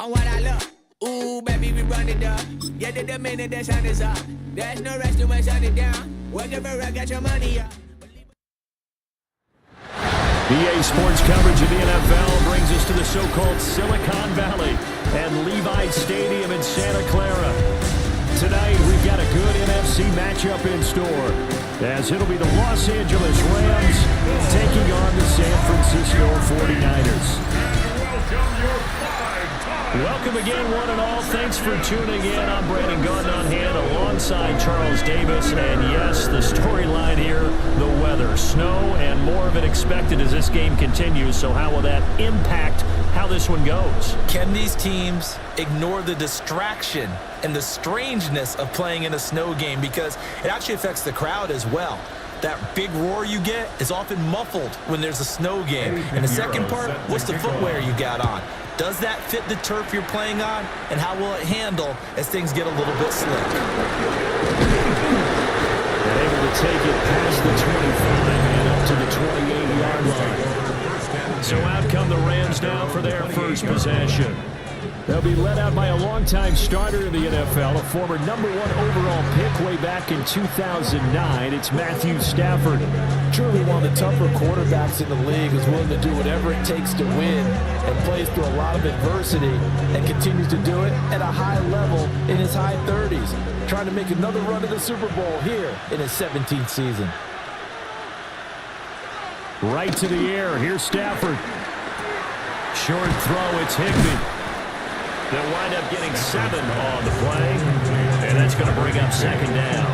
on what I love. Ooh, baby, we run it up. Get it the minute the sun is up. There's no rush to shut it down. Whatever, I got your money up. EA Sports coverage of the NFL brings us to the so-called Silicon Valley and Levi Stadium in Santa Clara. Tonight, we've got a good NFC matchup in store, as it'll be the Los Angeles Rams taking on the San Francisco 49ers. Welcome again, one and all. Thanks for tuning in. I'm Brandon Gaudin on hand alongside Charles Davis. And yes, the storyline here, the weather, snow, and more of it expected as this game continues. So how will that impact how this one goes? Can these teams ignore the distraction and the strangeness of playing in a snow game? Because it actually affects the crowd as well. That big roar you get is often muffled when there's a snow game. And the second part, what's the footwear you got on? Does that fit the turf you're playing on? And how will it handle as things get a little bit slick? And able to take it past the 25 and up to the 28-yard line. So out come the Rams now for their first possession. They'll be led out by a longtime starter in the NFL, a former #1 overall pick way back in 2009. It's Matthew Stafford. Truly one of the tougher quarterbacks in the league, who's willing to do whatever it takes to win and plays through a lot of adversity and continues to do it at a high level in his high 30s, trying to make another run to the Super Bowl here in his 17th season. Right to the air. Here's Stafford. Short throw. It's Higbee. They'll wind up getting 7 on the play, and that's going to bring up second down.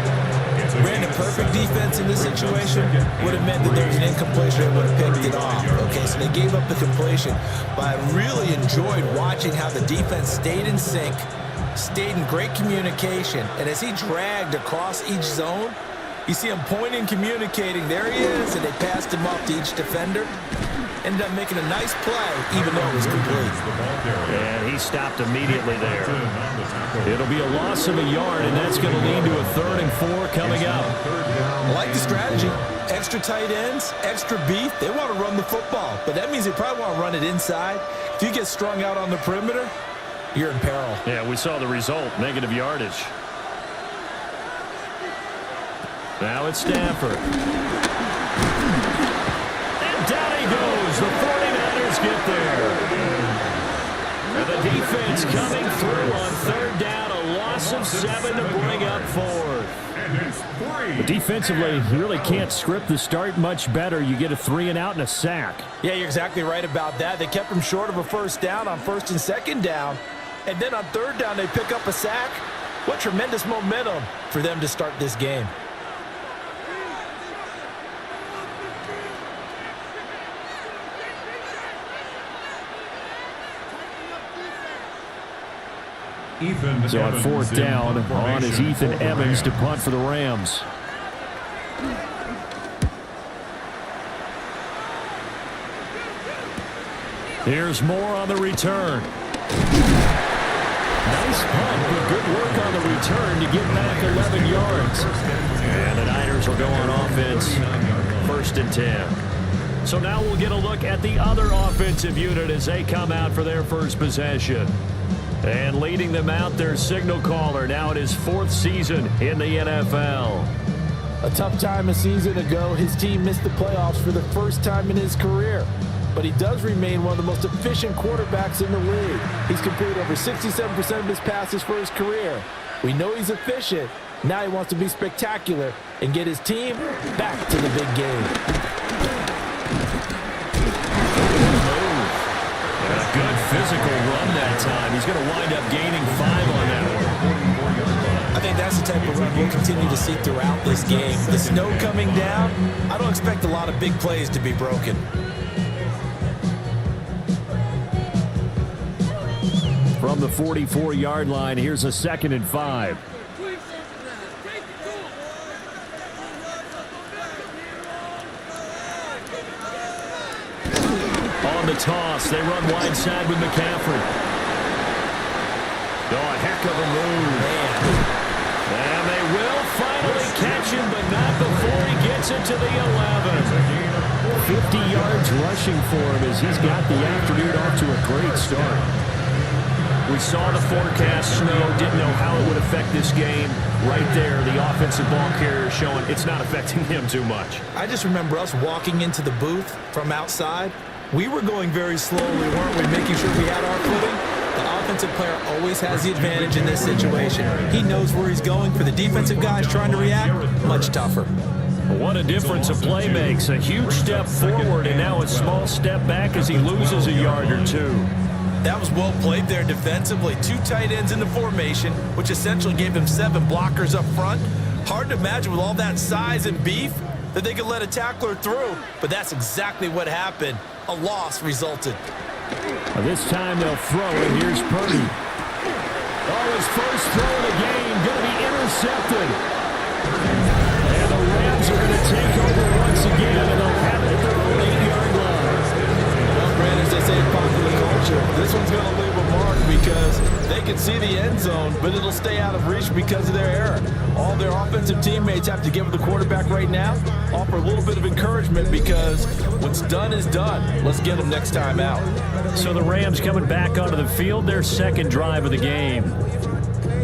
Brandon, perfect defense in this situation would have meant that there was an incompletion and would have picked it off. Okay, so they gave up the completion, but I really enjoyed watching how the defense stayed in sync, stayed in great communication, and as he dragged across each zone, you see him pointing, communicating. There he is, and they passed him off to each defender. Ended up making a nice play, even though it was complete. And he stopped immediately there. It'll be a loss of a yard, and that's going to lead to a 3rd and 4 coming up. I like the strategy. Extra tight ends, extra beef. They want to run the football, but that means they probably want to run it inside. If you get strung out on the perimeter, you're in peril. Yeah, we saw the result, negative yardage. Now it's Stafford. Down he goes. The 49ers get there. And the defense coming through on 3rd down. A loss of 7 to bring up 4th. But defensively, you really can't script the start much better. You get a 3 and out and a sack. Yeah, you're exactly right about that. They kept them short of a 1st down on 1st and 2nd down. And then on 3rd down, they pick up a sack. What tremendous momentum for them to start this game. So on 4th down, on is Ethan Evans to punt for the Rams. Here's Moore on the return. Nice punt, but good work on the return to get back 11 yards. And the Niners will go on offense, 1st and 10. So now we'll get a look at the other offensive unit as they come out for their first possession. And leading them out, their signal caller, now in his 4th season in the NFL. A tough time a season ago, his team missed the playoffs for the first time in his career. But he does remain one of the most efficient quarterbacks in the league. He's completed over 67% of his passes for his career. We know he's efficient. Now he wants to be spectacular and get his team back to the big game. Good physical run that time. He's going to wind up gaining 5 on that one. I think that's the type of run we'll continue to see throughout this game. The snow coming down, I don't expect a lot of big plays to be broken. From the 44-yard line, here's a 2nd and 5. On the toss, they run wide side with McCaffrey. Oh, a heck of a move. And they will finally catch him, but not before he gets it to the 11. 50 yards rushing for him as he's got the afternoon off to a great start. We saw the forecast snow, didn't know how it would affect this game. Right there, the offensive ball carrier showing it's not affecting him too much. I just remember us walking into the booth from outside. We were going very slowly, weren't we, making sure we had our footing? The offensive player always has the advantage in this situation. He knows where he's going. For the defensive guys trying to react, much tougher. What a difference a play makes. A huge step forward and now a small step back as he loses a yard or two. That was well played there defensively. 2 tight ends in the formation, which essentially gave them 7 blockers up front. Hard to imagine with all that size and beef that they could let a tackler through, but that's exactly what happened. A loss resulted. This time they'll throw, and here's Purdy. Oh, his first throw of the game, going to be intercepted. And the Rams are going to take over once again, and they'll have it at their own 8-yard line. Well, Brandon, as they say in popular culture, this one's going to leave a mark because they can see the end zone, but it'll stay out of reach because of their error. All their offensive teammates have to give the quarterback right now, offer a little bit of encouragement because what's done is done. Let's get them next time out. So the Rams coming back onto the field, their second drive of the game.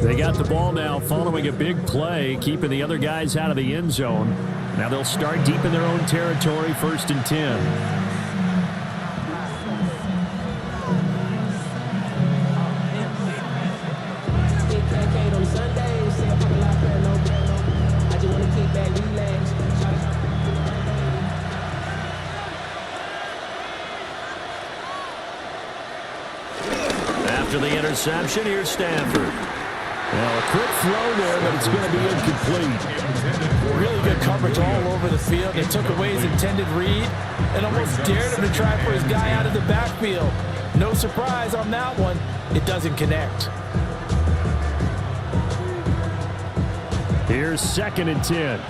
They got the ball now following a big play, keeping the other guys out of the end zone. Now they'll start deep in their own territory, 1st and 10. After the interception, here's Stanford. Well, a quick throw there, but it's going to be incomplete. Really good coverage all over the field. They took away his intended read and almost dared him to try for his guy out of the backfield. No surprise on that one. It doesn't connect. Here's 2nd and 10.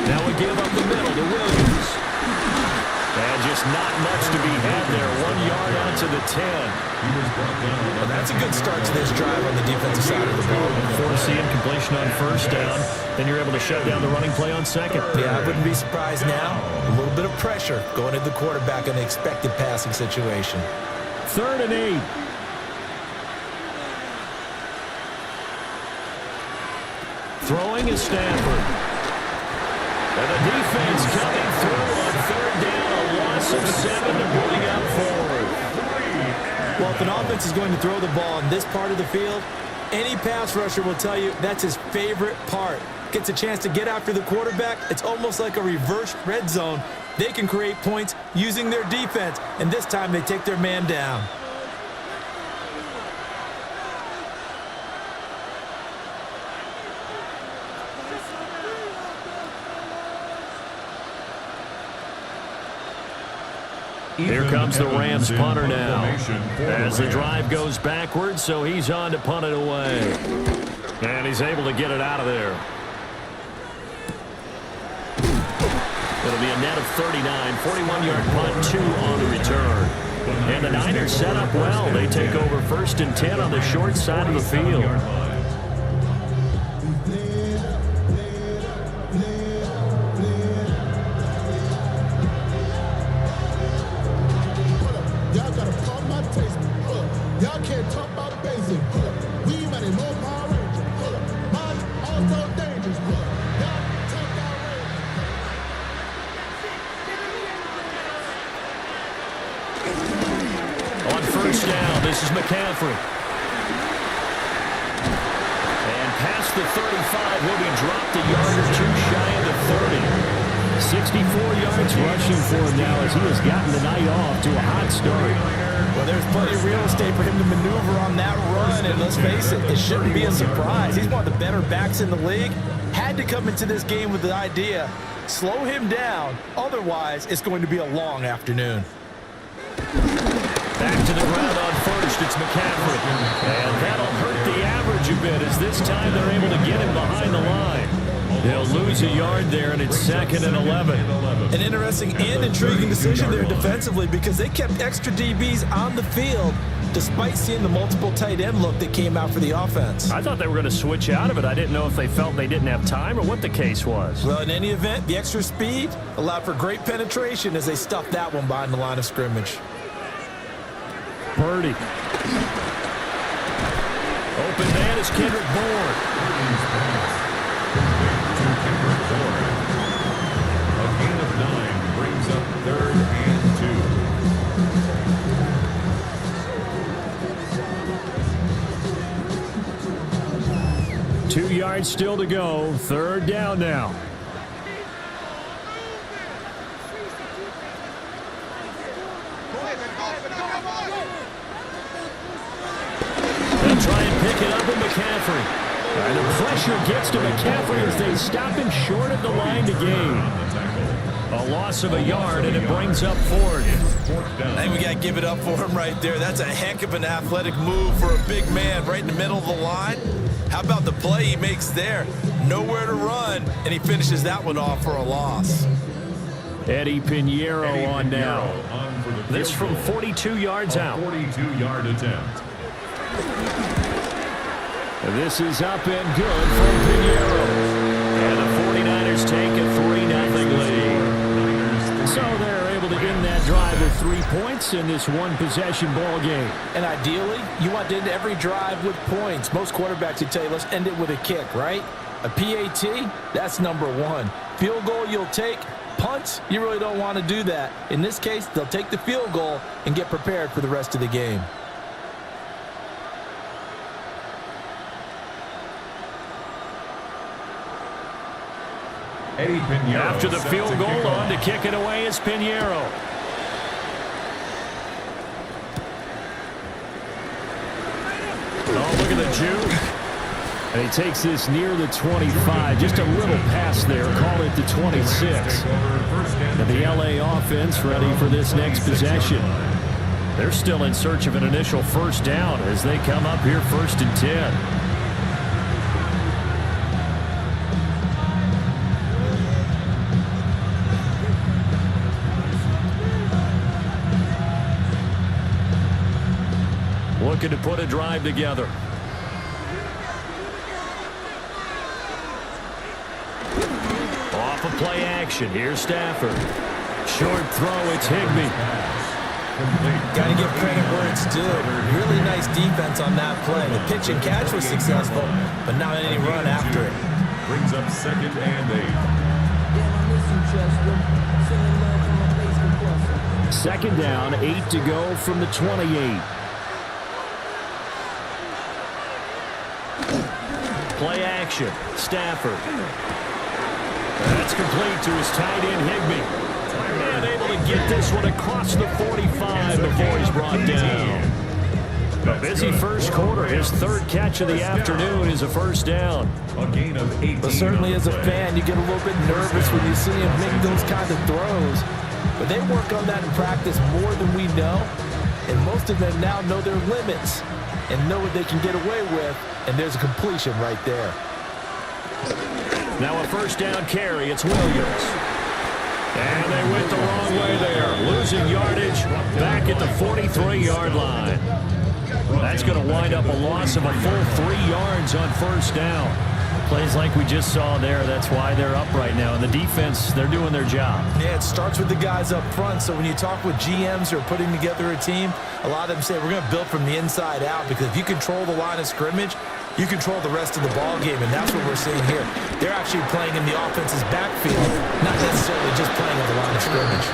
Now we give up the middle to Williams. And just not much to be had there. 1 yard out to the 10. Well, that's a good start to this drive on the defensive side of the ball. Forcing completion on 1st down. Then you're able to shut down the running play on 2nd. Yeah, I wouldn't be surprised now. A little bit of pressure going at the quarterback in the expected passing situation. 3rd and 8. Throwing is Stanford. And the defense coming through on 3rd down. A loss of 7 to bring up forward. Well, if an offense is going to throw the ball in this part of the field, any pass rusher will tell you that's his favorite part. Gets a chance to get after the quarterback. It's almost like a reverse red zone. They can create points using their defense, and this time they take their man down. Here comes the Rams punter now as the drive goes backwards, so he's on to punt it away. And he's able to get it out of there. It'll be a net of 39, 41-yard punt, 2 on the return. And the Niners set up well. They take over 1st and 10 on the short side of the field. This is McCaffrey. And past the 35, will be dropped a yard or 2 shy of the 30. 64 yards rushing for him now as he has gotten the night off to a hot start. Well, there's plenty of real estate for him to maneuver on that run, and let's face it, it shouldn't be a surprise. He's one of the better backs in the league. Had to come into this game with the idea, slow him down, otherwise it's going to be a long afternoon. Back to the ground on 1st, it's McCaffrey. And that'll hurt the average a bit as this time they're able to get him behind the line. They'll lose a yard there, and it's 2nd and 11. An interesting and intriguing decision there defensively because they kept extra DBs on the field despite seeing the multiple tight end look that came out for the offense. I thought they were going to switch out of it. I didn't know if they felt they didn't have time or what the case was. Well, in any event, the extra speed allowed for great penetration as they stuffed that one behind the line of scrimmage. Purdy. Open man is Kendrick Bourne. A gain of 9 brings up 3rd and 2. 2 yards still to go. 3rd down now. They'll try and pick it up with McCaffrey. And the pressure gets to McCaffrey as they stop him short of the line to gain. A loss of a yard, and it brings up 4th. I think we got to give it up for him right there. That's a heck of an athletic move for a big man right in the middle of the line. How about the play he makes there? Nowhere to run, and he finishes that one off for a loss. Eddie Pinheiro on now. This from 42 yards out. 42-yard attempt. This is up and good from Pinheiro. And the 49ers take a 3-0 lead. So they're able to end that drive with 3 points in this one-possession ball game. And ideally, you want to end every drive with points. Most quarterbacks would tell you, let's end it with a kick, right? A PAT, that's number 1. Field goal you'll take. Punts, you really don't want to do that. In this case, they'll take the field goal and get prepared for the rest of the game. Eddie Pinheiro. After the field goal, on to kick it away is Pinheiro. Oh, look at the juke. And he takes this near the 25. Just a little pass there. Call it the 26. And the LA offense ready for this next possession. They're still in search of an initial 1st down as they come up here 1st and 10. Looking to put a drive together. Off of play action. Here's Stafford. Short throw. It's Higbee. Got to give credit where it's due. Really nice defense on that play. The pitch and catch was successful, but not any run after it. Brings up 2nd and 8. 2nd down. 8 to go from the 28. Play action. Stafford. That's complete to his tight end, Higbee. And able to get this one across the 45 before he's brought down. A busy first quarter. His 3rd catch of the afternoon is a 1st down. A gain of 18. But certainly as a fan, you get a little bit nervous when you see him make those kind of throws. But they work on that in practice more than we know. And most of them now know their limits and know what they can get away with. And there's a completion right there. Now a 1st down carry. It's Williams. And they went the wrong way there. Losing yardage back at the 43-yard line. That's going to wind up a loss of a full 3 yards on 1st down. Plays like we just saw there, that's why they're up right now. And the defense, they're doing their job. Yeah, it starts with the guys up front. So when you talk with GMs who are putting together a team, a lot of them say we're going to build from the inside out, because if you control the line of scrimmage, you control the rest of the ball game, and that's what we're seeing here. They're actually playing in the offense's backfield, not necessarily just playing at the line of scrimmage.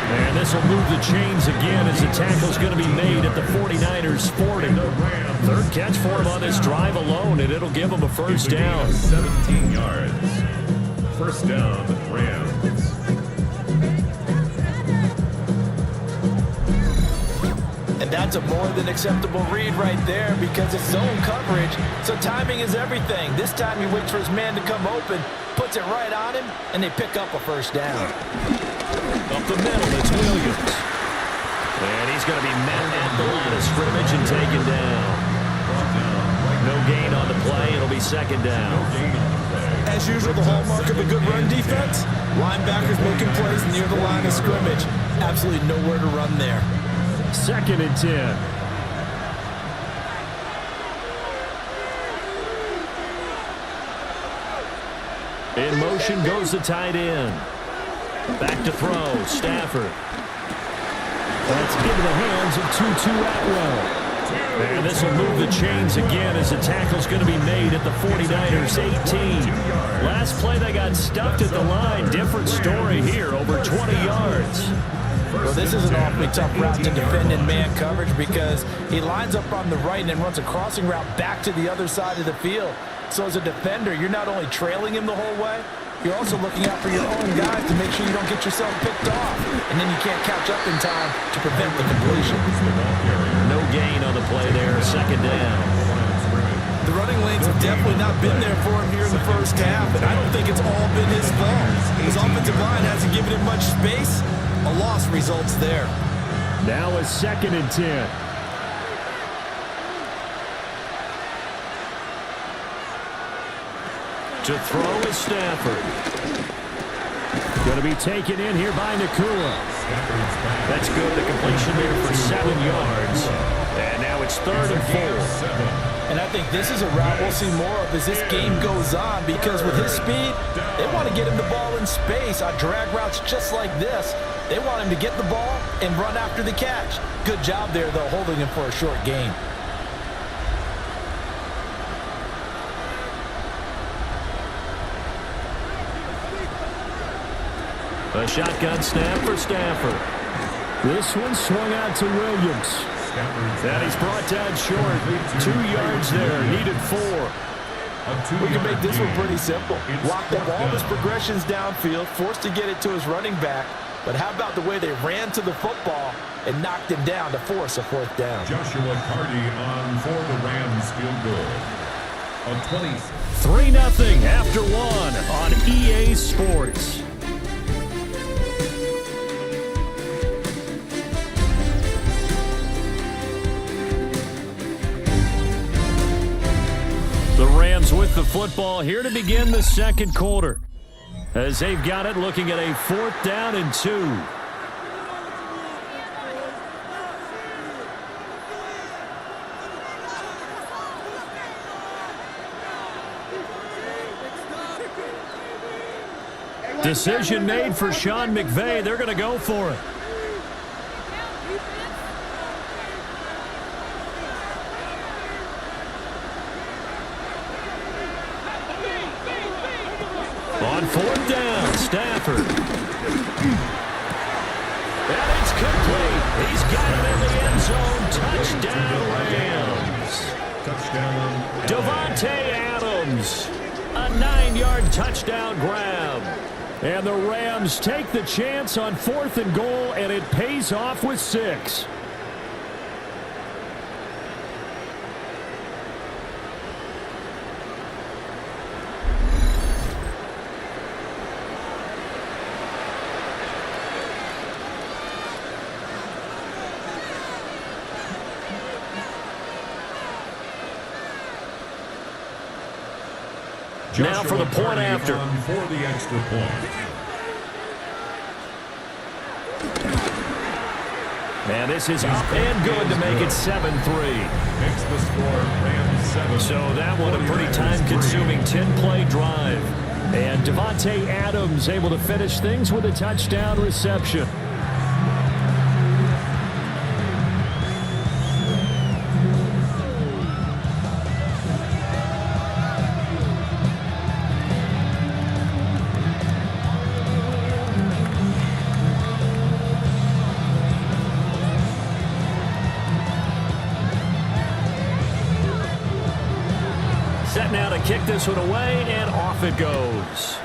And this will move the chains again as the tackle's going to be made at the 49ers 40. 3rd catch for him on this drive alone, and it'll give him a 1st down. 17 yards. 1st down, Rams. And that's a more than acceptable read right there, because it's zone coverage, so timing is everything. This time he waits for his man to come open, puts it right on him, and they pick up a 1st down. Up the middle, it's Williams. And he's going to be met at the line of scrimmage and taken down. No gain on the play. It'll be 2nd down. As usual, the hallmark of a good run defense, linebackers making plays near the line of scrimmage. Absolutely nowhere to run there. 2nd and 10. In motion goes the tight end. Back to throw, Stafford. That's into the hands of Tutu Atwell. And this will move the chains again as the tackle's going to be made at the 49ers 18. Last play they got stuffed at the line. Different story here, over 20 yards. Well, this is an awfully tough route to defend in man coverage because he lines up on the right and then runs a crossing route back to the other side of the field. So as a defender, you're not only trailing him the whole way, you're also looking out for your own guys to make sure you don't get yourself picked off. And then you can't catch up in time to prevent the completion. No gain on the play there, second down. The running lanes have definitely not been there for him here in the first half, and I don't think it's all been his fault. His offensive line hasn't given him much space. A loss results there. Now a 2nd and 10. To throw is Stafford. Going to be taken in here by Nakua. That's good. The completion there for 7 yards. And now it's 3rd and 4. And I think this is a route we'll see more of as this game goes on because with his speed, they want to get him the ball in space on drag routes just like this. They want him to get the ball and run after the catch. Good job there, though, holding him for a short gain. A shotgun snap for Stafford. This one swung out to Williams. And he's brought down short. 2 yards there. Needed 4. We can make this one pretty simple. Locked up all his progressions downfield, forced to get it to his running back. But how about the way they ran to the football and knocked him down to force a 4th down? Joshua Carty on for the Rams field goal. On 20. 3-0 after 1 on EA Sports. The Rams with the football here to begin the second quarter. As they've got it, looking at a 4th down and 2. Decision made for Sean McVay. They're going to go for it. On 4th down, Stafford. And it's complete. He's got it in the end zone. Touchdown, Rams. touchdown. Davante Adams. A 9-yard touchdown grab. And the Rams take the chance on 4th and goal, and it pays off with 6. Now for the point after. For the extra point. And this is up and good to make it 7-3. Makes the score Rams 7. So that one a pretty time-consuming 10-play drive. And Davante Adams able to finish things with a touchdown reception. Set now to kick this one away, and off it goes.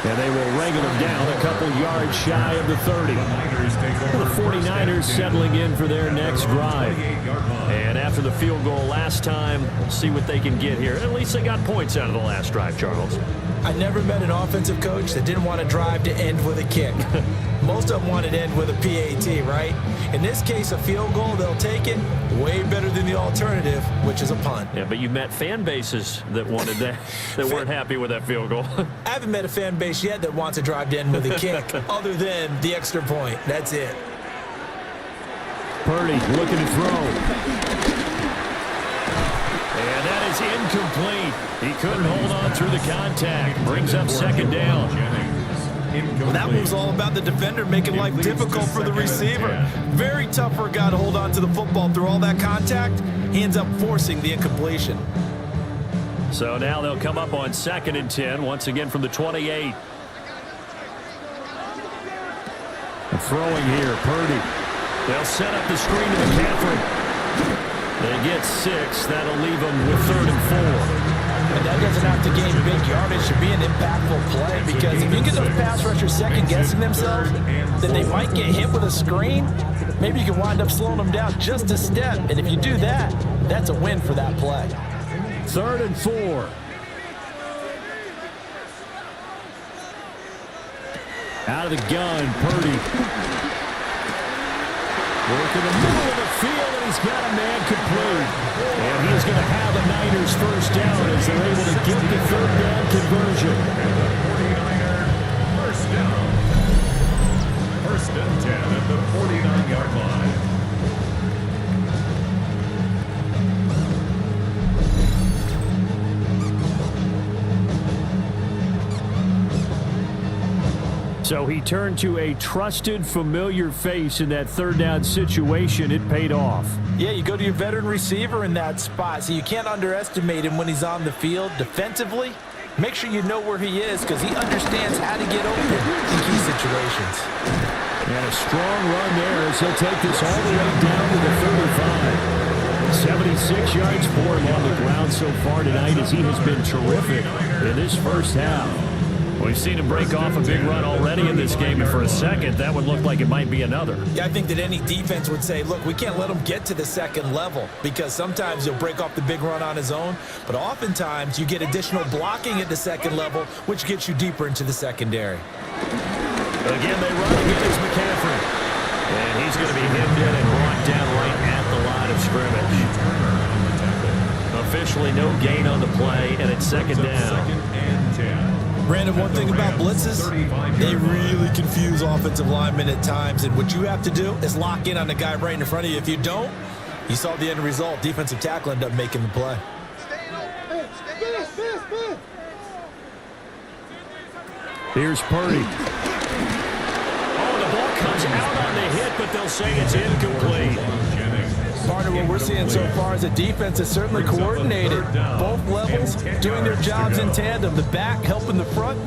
And they will wrangle him down a couple yards shy of the 30. The 49ers settling in for their next drive. And after the field goal last time, we'll see what they can get here. At least they got points out of the last drive, Charles. I never met an offensive coach that didn't want to drive to end with a kick. Most of them want to end with a PAT, right? In this case, a field goal, they'll take it. Way better than the alternative, which is a punt. Yeah, but you met fan bases that wanted that, that weren't happy with that field goal. I haven't met a fan base yet that wants to drive to end with a kick, other than the extra point. That's it. Purdy looking to throw. He couldn't hold on through the contact. Brings up second down. Well, that move's all about the defender making life difficult for the receiver. Very tough for a guy to hold on to the football through all that contact. He ends up forcing the incompletion. So now they'll come up on 2nd and 10, once again from the 28. Throwing here, Purdy. They'll set up the screen to McCaffrey. They get 6. That'll leave them with 3rd and 4. And that doesn't have to gain big yardage to be an impactful play, because if you get those pass rushers second-guessing themselves, then they might get hit with a screen. Maybe you can wind up slowing them down just a step. And if you do that, that's a win for that play. 3rd and 4. Out of the gun, Purdy. Working the middle of the field, and he's got a man complete. And he's going to have the Niners first down as they're able to get the 3rd down conversion. And the 49er first down. 1st and 10 at the 49-yard line. So he turned to a trusted, familiar face in that 3rd down situation. It paid off. Yeah, you go to your veteran receiver in that spot, so you can't underestimate him when he's on the field. Defensively, make sure you know where he is, because he understands how to get open in key situations. And a strong run there as he'll take this all the way down to the 35. 76 yards for him on the ground so far tonight, as he has been terrific in this first half. We've seen him break off a big run already in this game, and for a second, that would look like it might be another. Yeah, I think that any defense would say, look, we can't let him get to the 2nd level, because sometimes he'll break off the big run on his own, but oftentimes you get additional blocking at the 2nd level, which gets you deeper into the secondary. Again, they run against McCaffrey. And he's going to be hemmed in and brought down right at the line of scrimmage. Officially no gain on the play, and it's 2nd down. 2nd and 10. Brandon, one thing about blitzes, they really confuse offensive linemen at times, and what you have to do is lock in on the guy right in front of you. If you don't, you saw the end result. Defensive tackle ended up making the play. Here's Purdy. Oh, the ball comes out on the hit, but they'll say it's incomplete. Part of what we're seeing so far is the defense is certainly coordinated. Both levels doing their jobs in tandem. The back helping the front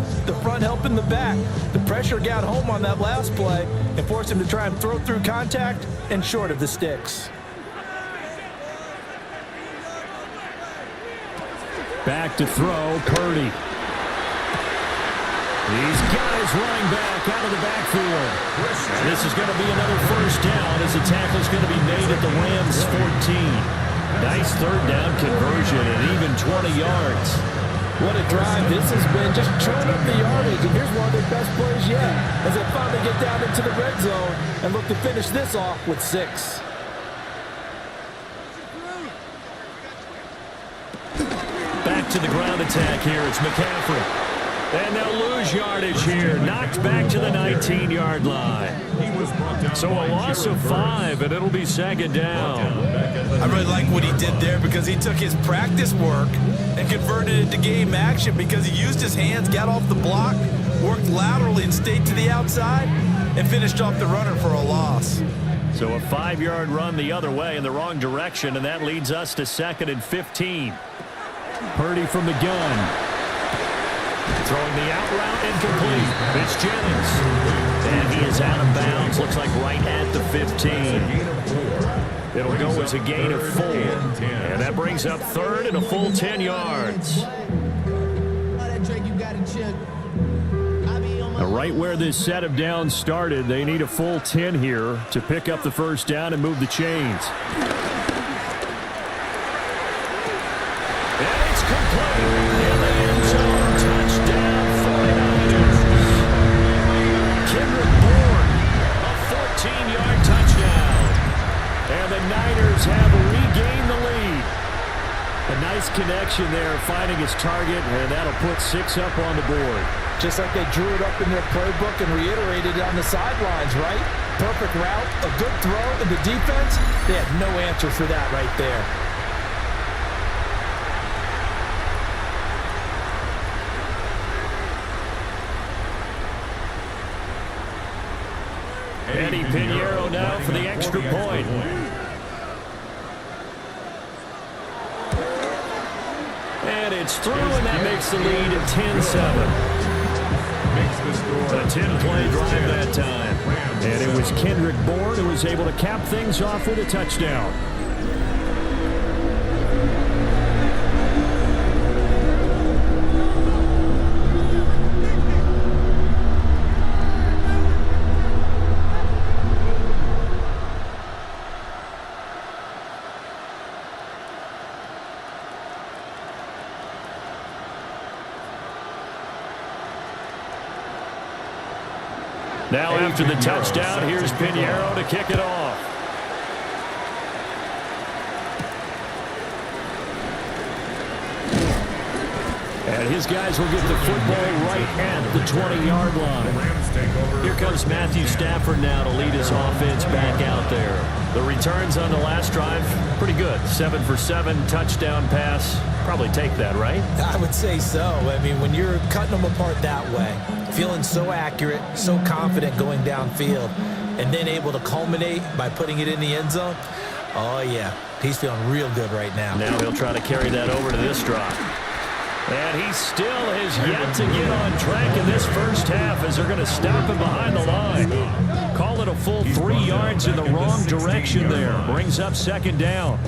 helping the back. The pressure got home on that last play and forced him to try and throw through contact and short of the sticks. Back to throw, Purdy. He's got his running back out of the backfield. This is going to be another first down as the tackle is going to be made at the Rams' 14. Nice 3rd down conversion and even 20 yards. What a drive this has been, just churning up the yardage. And here's one of their best plays yet as they finally get down into the red zone and look to finish this off with 6. Back to the ground attack here. It's McCaffrey. And they'll lose yardage here. Knocked back to the 19-yard line. So a loss of 5, and it'll be 2nd down. I really like what he did there, because he took his practice work and converted it to game action, because he used his hands, got off the block, worked laterally and stayed to the outside, and finished off the runner for a loss. So a 5-yard run the other way in the wrong direction, and that leads us to 2nd and 15. Purdy from the gun. Throwing the out route incomplete. It's Jennings. And he is out of bounds. Looks like right at the 15. It'll go as a gain of 4. And that brings up 3rd and a full 10 yards. Now, right where this set of downs started, they need a full 10 here to pick up the first down and move the chains. And it's complete. In the end zone. Touchdown, 49ers. Kendrick Bourne, a 14-yard touchdown. And the Niners have regained the lead. A nice connection there, finding his target, and that'll put 6 up on the board. Just like they drew it up in their playbook and reiterated it on the sidelines, right? Perfect route, a good throw, and the defense, they had no answer for that right there. Eddie Pinheiro now for the extra point. And it's through, and that makes the lead at 10-7. A 10-play drive that time. And it was Kendrick Bourne who was able to cap things off with a touchdown. Now after the touchdown, here's Pinheiro to kick it off. And his guys will get the football right at the 20-yard line. Here comes Matthew Stafford now to lead his offense back out there. The returns on the last drive, pretty good. 7 for 7, touchdown pass. Probably take that, right? I would say so. I mean, when you're cutting them apart that way, feeling so accurate, so confident going downfield, and then able to culminate by putting it in the end zone, oh, yeah, he's feeling real good right now. Now he'll try to carry that over to this drive. And he still has yet to get on track in this first half as they're going to stop him behind the line. Call it a full 3 yards in the wrong direction there. Brings up second down.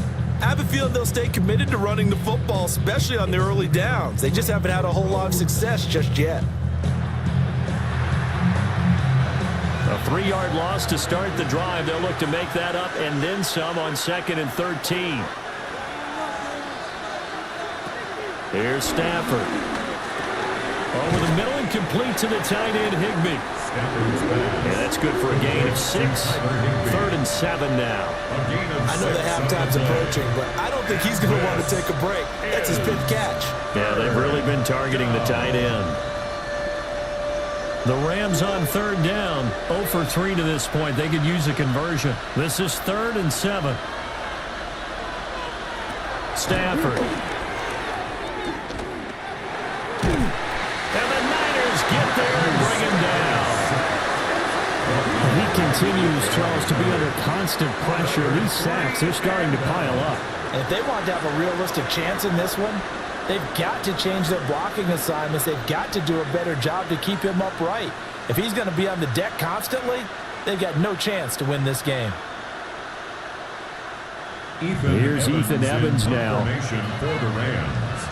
I have a feeling they'll stay committed to running the football, especially on their early downs. They just haven't had a whole lot of success just yet. A 3-yard loss to start the drive. They'll look to make that up and then some on 2nd and 13. Here's Stafford. Over the middle and complete to the tight end, Higbee. Yeah, that's good for a gain of 6. 3rd and 7 now. I know the halftime's approaching, but I don't think he's going to want to take a break. That's his 5th catch. Yeah, they've really been targeting the tight end. The Rams on 3rd down. 0 for 3 to this point. They could use a conversion. This is 3rd and 7. Stafford. And the Niners get there and bring him down. He continues, Charles, to be under constant pressure. These sacks, they're starting to pile up. And if they want to have a realistic chance in this one, they've got to change their blocking assignments. They've got to do a better job to keep him upright. If he's going to be on the deck constantly, they've got no chance to win this game. Here's Ethan Evans now. For the Rams.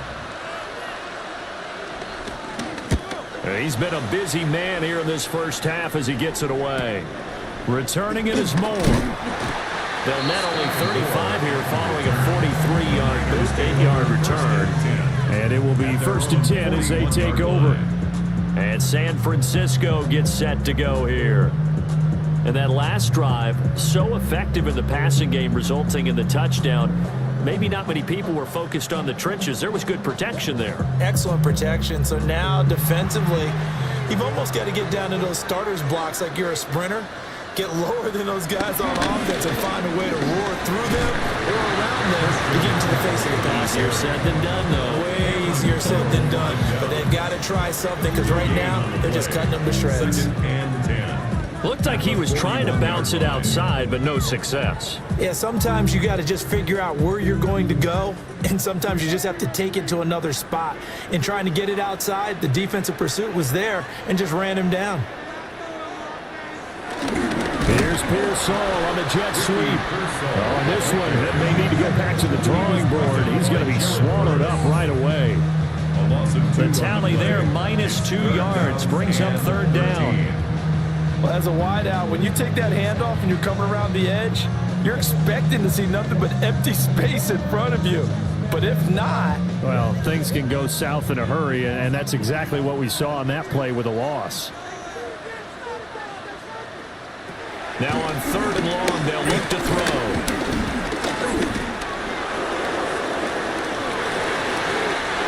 He's been a busy man here in this first half as he gets it away. Returning it is Moore. They'll net only 35 here following a 43-yard boost, 8-yard return. And it will be 1st and 10 as they take over. And San Francisco gets set to go here. And that last drive, so effective in the passing game, resulting in the touchdown. Maybe not many people were focused on the trenches. There was good protection there. Excellent protection. So now defensively, you've almost got to get down to those starters blocks like you're a sprinter. Get lower than those guys on offense and find a way to roar through them or around them to get into the face of the passer. Easier said than done, though. Way easier said than done. But they've got to try something because right now they're just cutting them to shreds. 2nd and 10. Looked like he was trying to bounce it outside, but no success. Yeah, sometimes you got to just figure out where you're going to go, and sometimes you just have to take it to another spot. In trying to get it outside, the defensive pursuit was there and just ran him down. Here's Pearsall on the jet sweep. On this one, they need to get back to the drawing board. He's going to be swallowed up right away. The tally there, -2 yards, brings up 3rd down. Well, as a wideout, when you take that handoff and you're coming around the edge, you're expecting to see nothing but empty space in front of you. But if not... Well, things can go south in a hurry, and that's exactly what we saw on that play with a loss. Now on 3rd and long, they'll look to throw.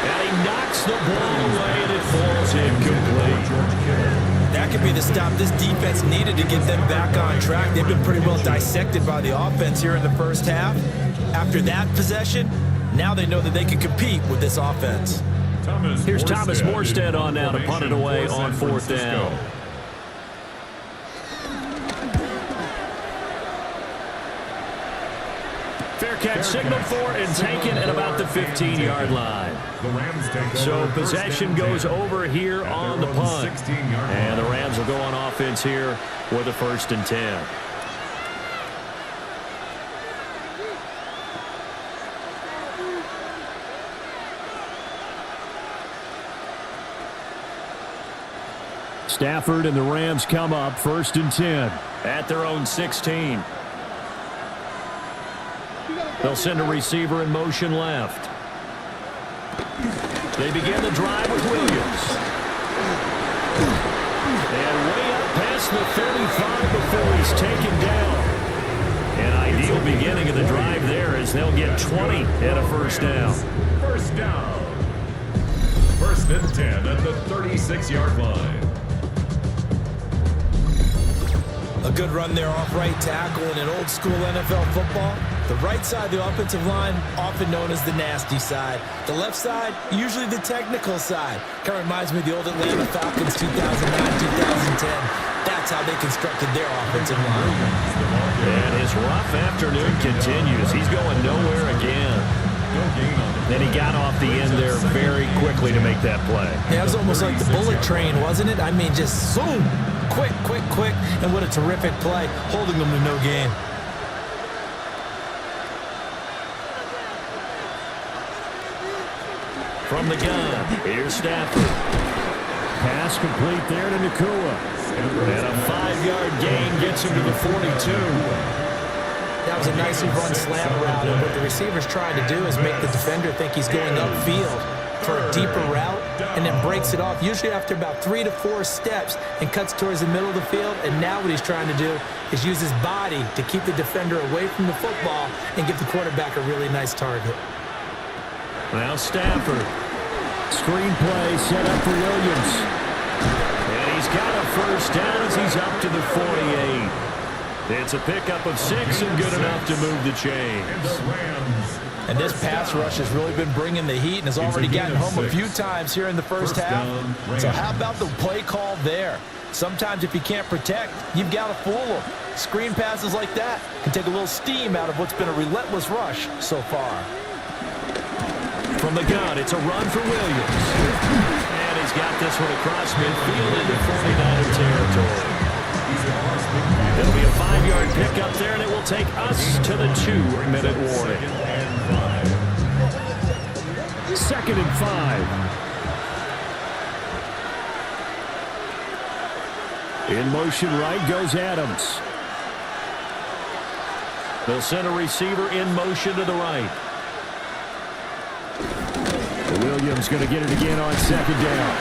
And he knocks the ball away, and it falls incomplete. That could be the stop this defense needed to get them back on track. They've been pretty well dissected by the offense here in the first half. After that possession, now they know that they can compete with this offense. Here's Thomas Morstead on now to punt it away on 4th down. catch signaled for and taken at about the 15-yard line. The Rams take So over possession goes over here on the punt. 16-yard And the Rams will go on offense here with a 1st and 10. Stafford and the Rams come up 1st and 10 at their own 16. They'll send a receiver in motion left. They begin the drive with Williams. And way up past the 35 before he's taken down. An ideal beginning of the drive there as they'll get 20 and a 1st down. 1st down. 1st and 10 at the 36-yard line. A good run there off right tackle in an old school NFL football. The right side of the offensive line, often known as the nasty side. The left side, usually the technical side. Kind of reminds me of the old Atlanta Falcons 2009, 2010. That's how they constructed their offensive line. And his rough afternoon continues. He's going nowhere again. Then he got off the end there very quickly to make that play. Yeah, it was almost like the bullet train, wasn't it? I mean, just zoom. Quick, quick, quick. And what a terrific play, holding them to no gain. From the gun, here's Stafford. Pass complete there to Nacua. And a 5-yard gain gets him to the 42. That was a nicely run slant route, and what the receiver's trying to do is make the defender think he's going upfield for a deeper route, and then breaks it off, usually after about 3 to 4 steps, and cuts towards the middle of the field. And now what he's trying to do is use his body to keep the defender away from the football and give the quarterback a really nice target. Now Stafford. Screen play set up for Williams. And he's got a 1st down as he's up to the 48. It's a pickup of 6 and good enough to move the chains. And this pass rush has really been bringing the heat and has already gotten home a few times here in the first half. So how about the play call there? Sometimes if you can't protect, you've got to fool them. Screen passes like that can take a little steam out of what's been a relentless rush so far. From the gun, it's a run for Williams. And he's got this one across midfield into 49er territory. It'll be a 5-yard pickup there, and it will take us to the 2-minute warning. 2nd and 5. In motion right goes Adams. They'll send a receiver in motion to the right. Williams going to get it again on 2nd down.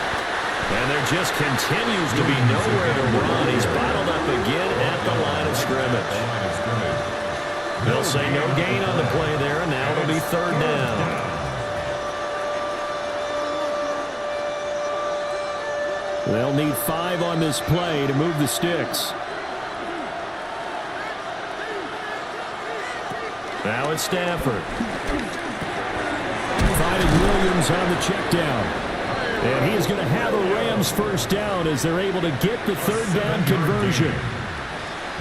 And there just continues to be nowhere to run. He's bottled up again at the line of scrimmage. They'll say no gain on the play there, and now it'll be 3rd down. They'll need 5 on this play to move the sticks. Now it's Stafford. Finding Williams on the check down. And he is going to have a Rams 1st down as they're able to get the 3rd down conversion.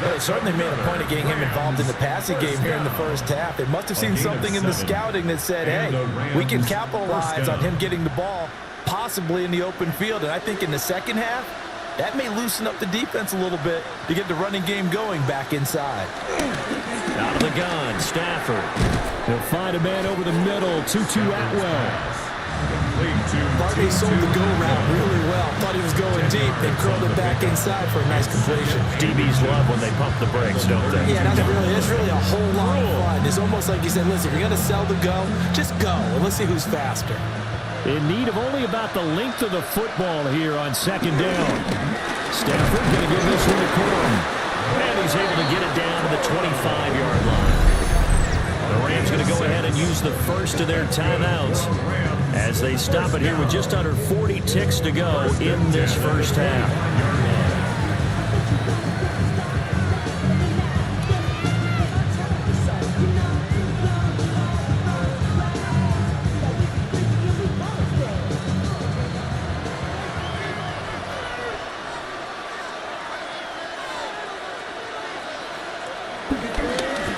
Well, they certainly made a point of getting him involved in the passing game here in the first half. They must have seen something in the scouting that said, hey, we can capitalize on him getting the ball, possibly in the open field. And I think in the second half, that may loosen up the defense a little bit to get the running game going back inside. Out of the gun, Stafford. He'll find a man over the middle, Tutu Atwell. Thought he sold the go route really well. Thought he was going deep. They curled it back inside for a nice completion. DBs love when they pump the brakes, don't they? Yeah, that's really a whole lot of fun. It's almost like he said, listen, if you're going to sell the go, just go, and let's see who's faster. In need of only about the length of the football here on 2nd down. Stafford going to give this one to Corum. And he's able to get it down to the 25-yard line. The Rams going to go ahead and use the first of their timeouts as they stop it here with just under 40 ticks to go in this first half.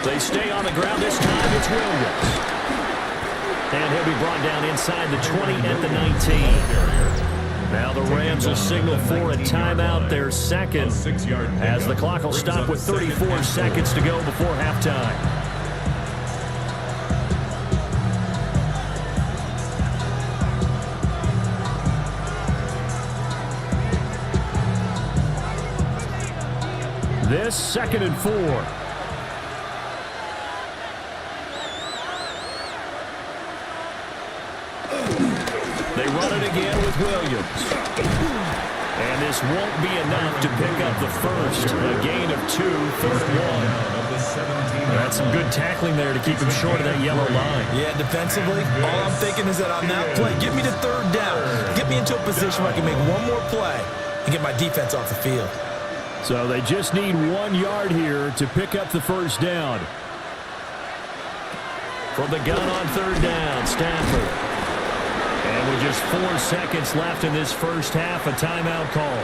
They they stay on the ground. This time it's Williams. And he'll be brought down inside the 20 at the 19. Now the Rams will signal for a timeout, their second, as the clock will stop with 34 seconds to go before halftime. This 2nd and 4. They run it again with Williams. And this won't be enough to pick up the first. A gain of 2, 3rd and 1. That's some good tackling there to keep him short of that yellow line. Yeah, defensively, all I'm thinking is that on that play, get me to 3rd down. Get me into a position where I can make one more play and get my defense off the field. So they just need 1 yard here to pick up the first down. From the gun on 3rd down, Stafford. And with just 4 seconds left in this first half, a timeout call.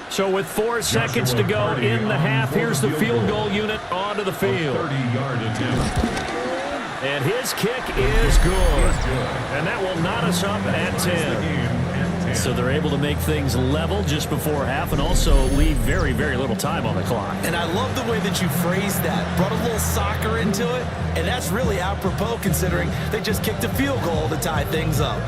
So with 4 seconds to go in the half, here's the field goal unit onto the field. 30-yard attempt. And his kick is good. And that will knot us up at 10. So they're able to make things level just before half and also leave very, very little time on the clock. And I love the way that you phrased that. Brought a little soccer into it. And that's really apropos considering they just kicked a field goal to tie things up.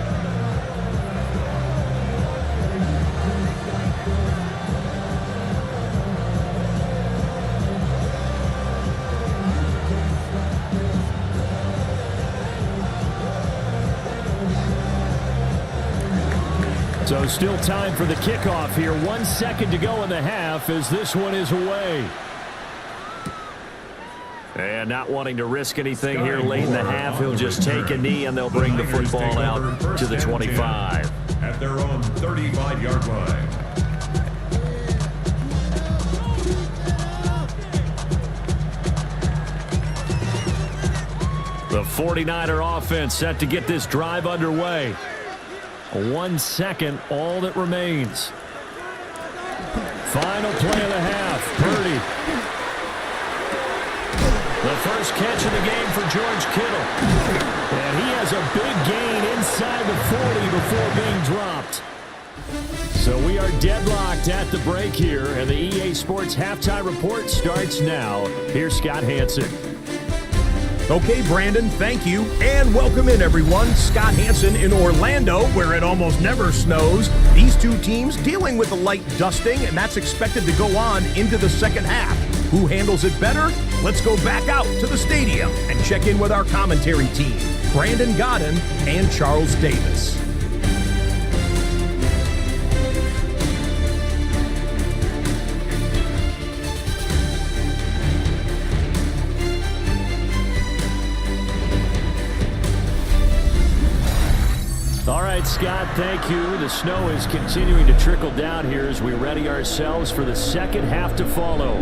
So still time for the kickoff here. 1 second to go in the half as this one is away. And not wanting to risk anything here late in the half, he'll just take a knee and they'll bring the football out to the 25. At their own 35-yard line. The 49er offense set to get this drive underway. 1 second, all that remains. Final play of the half, Purdy. The first catch of the game for George Kittle. And he has a big gain inside the 40 before being dropped. So we are deadlocked at the break here, and the EA Sports Halftime Report starts now. Here's Scott Hanson. Okay, Brandon, thank you, and welcome in, everyone. Scott Hanson in Orlando, where it almost never snows. These two teams dealing with a light dusting, and that's expected to go on into the second half. Who handles it better? Let's go back out to the stadium and check in with our commentary team, Brandon Godden and Charles Davis. All right, Scott, thank you. The snow is continuing to trickle down here as we ready ourselves for the second half to follow.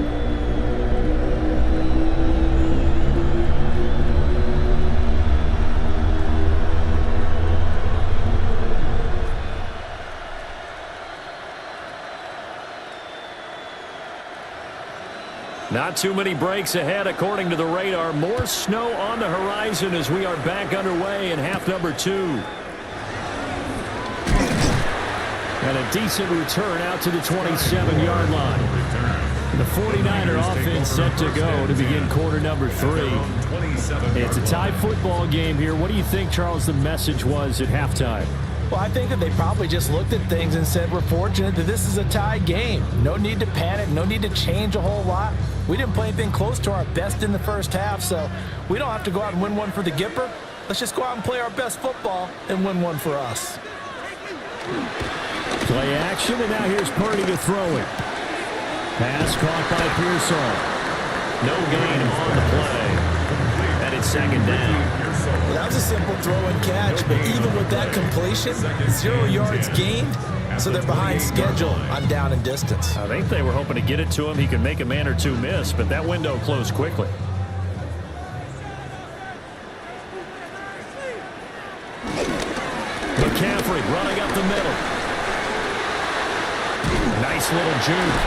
Not too many breaks ahead according to the radar. More snow on the horizon as we are back underway in half number 2. And a decent return out to the 27-yard line. The 49er offense set to go to begin quarter number 3. It's a tie football game here. What do you think, Charles, the message was at halftime? Well, I think that they probably just looked at things and said, we're fortunate that this is a tie game. No need to panic. No need to change a whole lot. We didn't play anything close to our best in the first half, so we don't have to go out and win one for the Gipper. Let's just go out and play our best football and win one for us. Play action, and now here's Purdy to throw it. Pass caught by Pearsall. No gain on the play. And it's second down. Well, that was a simple throw and catch, but even with that completion, 0 yards gained, so they're behind schedule on down and distance. I think they were hoping to get it to him. He could make a man or two miss, but that window closed quickly. McCaffrey running up the middle. Nice little juke.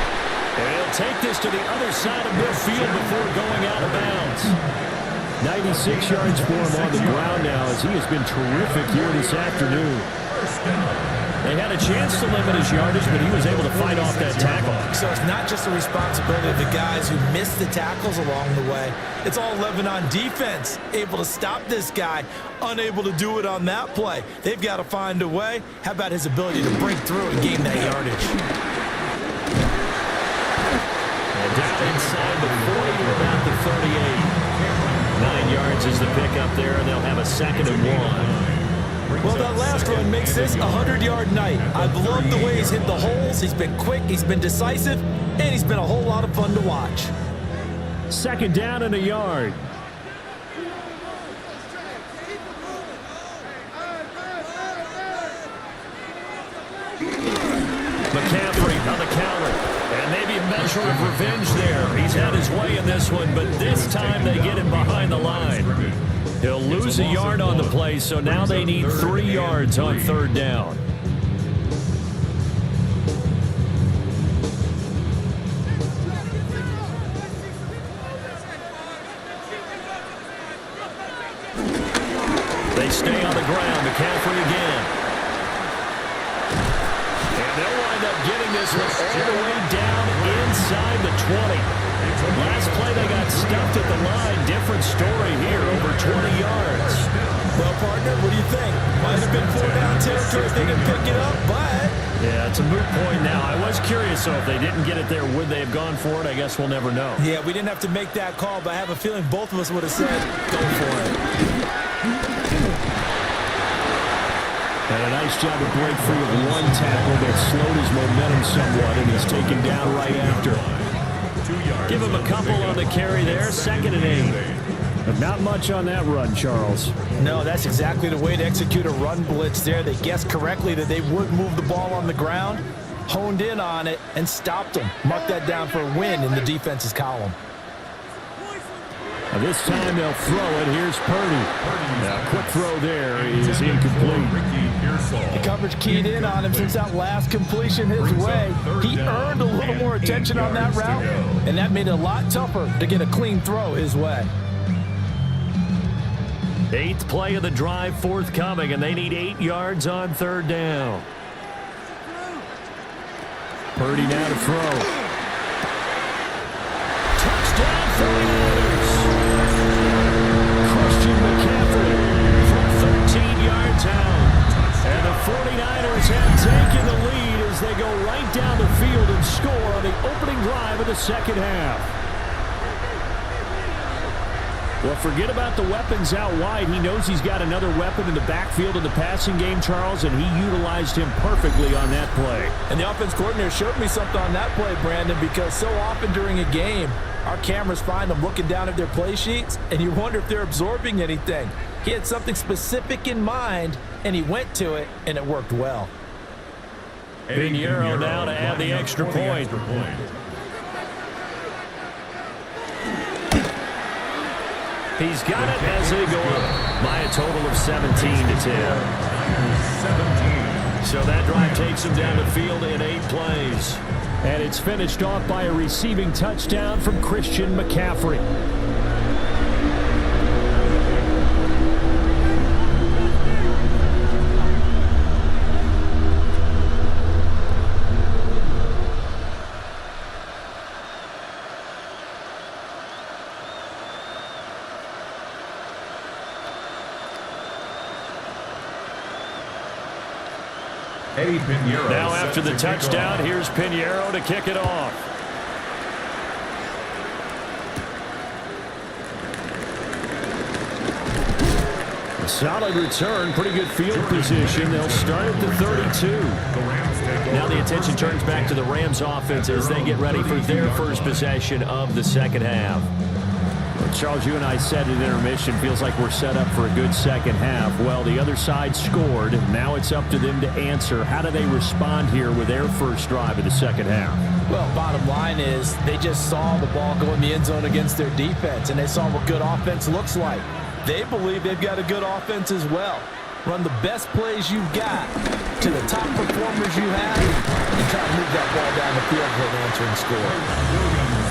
And he'll take this to the other side of midfield before going out of bounds. 96 yards for him on the ground now as he has been terrific here this afternoon. They had a chance to limit his yardage, but he was able to fight off that tackle. So it's not just the responsibility of the guys who missed the tackles along the way. It's all Lebanon defense, able to stop this guy, unable to do it on that play. They've got to find a way. How about his ability to break through and gain that yardage? And down inside the 40 or about the 38. 9 yards is the pickup there, and they'll have a 2nd and 1. Well, that last run makes this a 100-yard night. I've loved the way he's hit the holes. He's been quick, he's been decisive, and he's been a whole lot of fun to watch. 2nd down and a yard. McCaffrey on the counter. And maybe a measure of revenge there. He's had his way in this one, but this time they get him behind the line. He'll lose a yard on the play, so now they need 3 yards on 3rd down. They stay on the ground. McCaffrey again. And they'll wind up getting this one all the way down inside the 20. Last play they got stuffed at the line. Different story here, over 20 yards. Well, partner, what do you think? Might have been 4-down territory if they didn't pick it up, but... Yeah, it's a moot point now. I was curious, so if they didn't get it there, would they have gone for it? I guess we'll never know. Yeah, we didn't have to make that call, but I have a feeling both of us would have said, go for it. And a nice job to break free of one tackle that slowed his momentum somewhat, and he's taken down right after. Give him a couple on the carry there, 2nd and 8. But not much on that run, Charles. No, that's exactly the way to execute a run blitz there. They guessed correctly that they would move the ball on the ground, honed in on it, and stopped them. Marked that down for a win in the defense's column. Now this time they'll throw it. Here's Purdy. Now, quick throw there is incomplete. The coverage keyed in on him since that last completion his way. He earned a little more attention on that route, and that made it a lot tougher to get a clean throw his way. 8th play of the drive forthcoming, and they need 8 yards on 3rd down. Purdy now to throw. Touchdown 49ers! Christian McCaffrey from 13 yards out. And the 49ers have taken the lead as they go right down the field and score on the opening drive of the 2nd half. Well, forget about the weapons out wide. He knows he's got another weapon in the backfield in the passing game, Charles, and he utilized him perfectly on that play. And the offense coordinator showed me something on that play, Brandon, because so often during a game, our cameras find them looking down at their play sheets, and you wonder if they're absorbing anything. He had something specific in mind, and he went to it, and it worked well. Pinheiro now to add the extra point. He's got it as they go up by a total of 17-10. So that drive takes him down the field in 8 plays. And it's finished off by a receiving touchdown from Christian McCaffrey. Now after the touchdown, here's Pinheiro to kick it off. A solid return, pretty good field position. They'll start at the 32. Now the attention turns back to the Rams offense as they get ready for their first possession of the 2nd half. Charles, you and I said at intermission, feels like we're set up for a good second half. Well, the other side scored. Now it's up to them to answer. How do they respond here with their first drive of the second half? Well, bottom line is they just saw the ball go in the end zone against their defense, and they saw what good offense looks like. They believe they've got a good offense as well. Run the best plays you've got to the top performers you have and try to move that ball down the field for an answering score.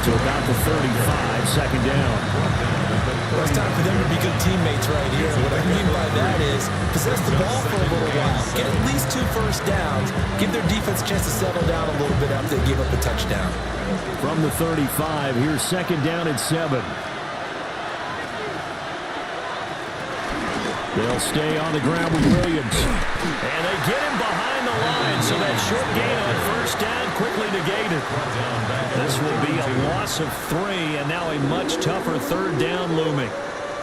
To about the 35, second down. Well, it's time for them to be good teammates right here. What I mean by that is possess the ball for a little while. Get at least 2 first downs. Give their defense a chance to settle down a little bit after they give up a touchdown. From the 35, here's second down and 7. They'll stay on the ground with Williams. And they get him behind the line, so that short gain on first down quickly negated. This will be a loss of 3, and now a much tougher third down looming.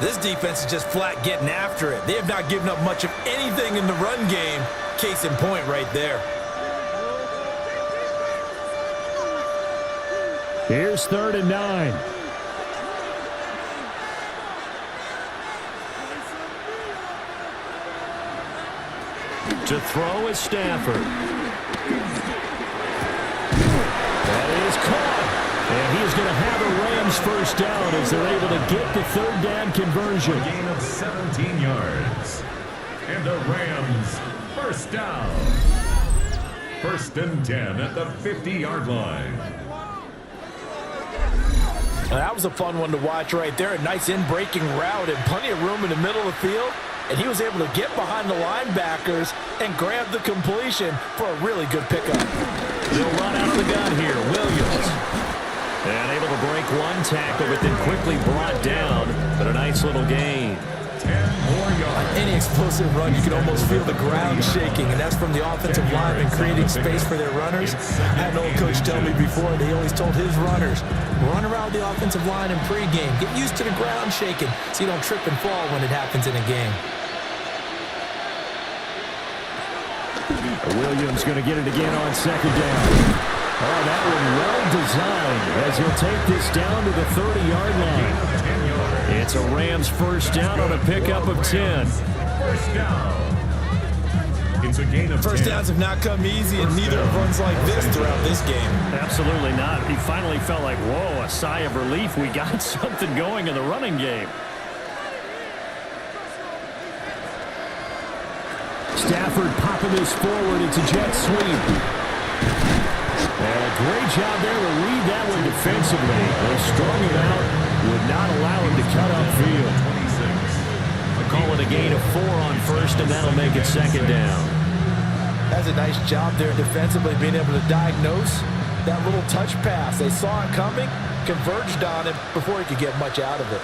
This defense is just flat getting after it. They have not given up much of anything in the run game. Case in point right there. Here's 3rd and 9. To throw is Stafford. That is caught. And he is going to have a Rams first down as they're able to get the 3rd down conversion. A gain of 17 yards. And the Rams first down. 1st and 10 at the 50-yard line. That was a fun one to watch right there. A nice in-breaking route and plenty of room in the middle of the field. And he was able to get behind the linebackers and grab the completion for a really good pickup. They'll run out of the gun here. Williams. And able to break one tackle, but then quickly brought down. But a nice little gain. 10 more yards. On any explosive run, you can almost feel the ground shaking, and that's from the offensive linemen creating space for their runners. I had an old coach tell me before, they always told his runners, run around the offensive line in pregame. Get used to the ground shaking so you don't trip and fall when it happens in a game. Williams going to get it again on second down. Oh, that one well designed as he'll take this down to the 30-yard line. It's a Rams first down on a pickup of 10. First down. It's a gain of 10. First downs have not come easy, and neither have runs like this throughout this game. Absolutely not. He finally felt like, whoa, a sigh of relief. We got something going in the running game. Stafford popping this forward. It's a jet sweep. And a great job there to read that one defensively. They strung him out, would not allow him to cut upfield. Call it a gain of 4 on first, and that'll make it second down. That's a nice job there defensively, being able to diagnose that little touch pass. They saw it coming, converged on it before he could get much out of it.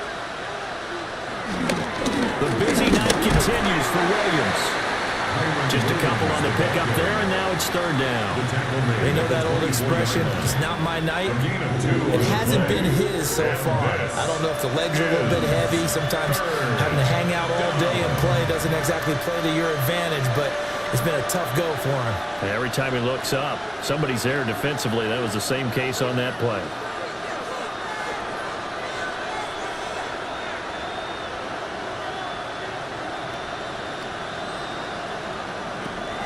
The busy night continues for Williams. Just a couple on the pickup there, and now it's 3rd down. They know that old expression, it's not my night. It hasn't been his so far. I don't know if the legs are a little bit heavy. Sometimes having to hang out all day and play doesn't exactly play to your advantage, but it's been a tough go for him. And every time he looks up, somebody's there defensively. That was the same case on that play.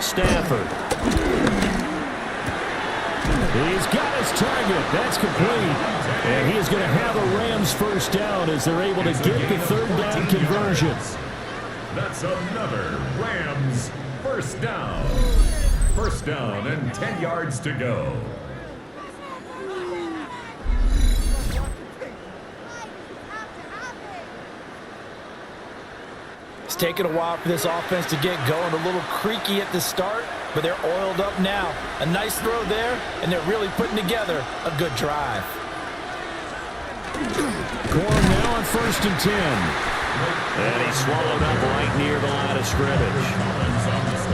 Stafford. He's got his target. That's complete. And he is going to have a Rams first down as they're able to get the 3rd down conversion. That's another Rams first down. First down and 10 yards to go. It's taken a while for this offense to get going. A little creaky at the start, but they're oiled up now. A nice throw there, and they're really putting together a good drive. Gorham now on 1st and 10. And he's swallowed up right near the line of scrimmage.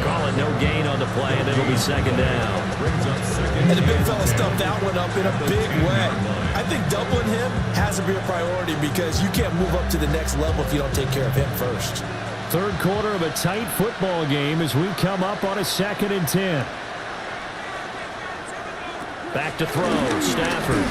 Call it no gain on the play, and it'll be second down. And the big fella stuffed that one up in a big way. I think doubling him has to be a priority because you can't move up to the next level if you don't take care of him first. 3rd quarter of a tight football game as we come up on a 2nd and 10. Back to throw, Stafford.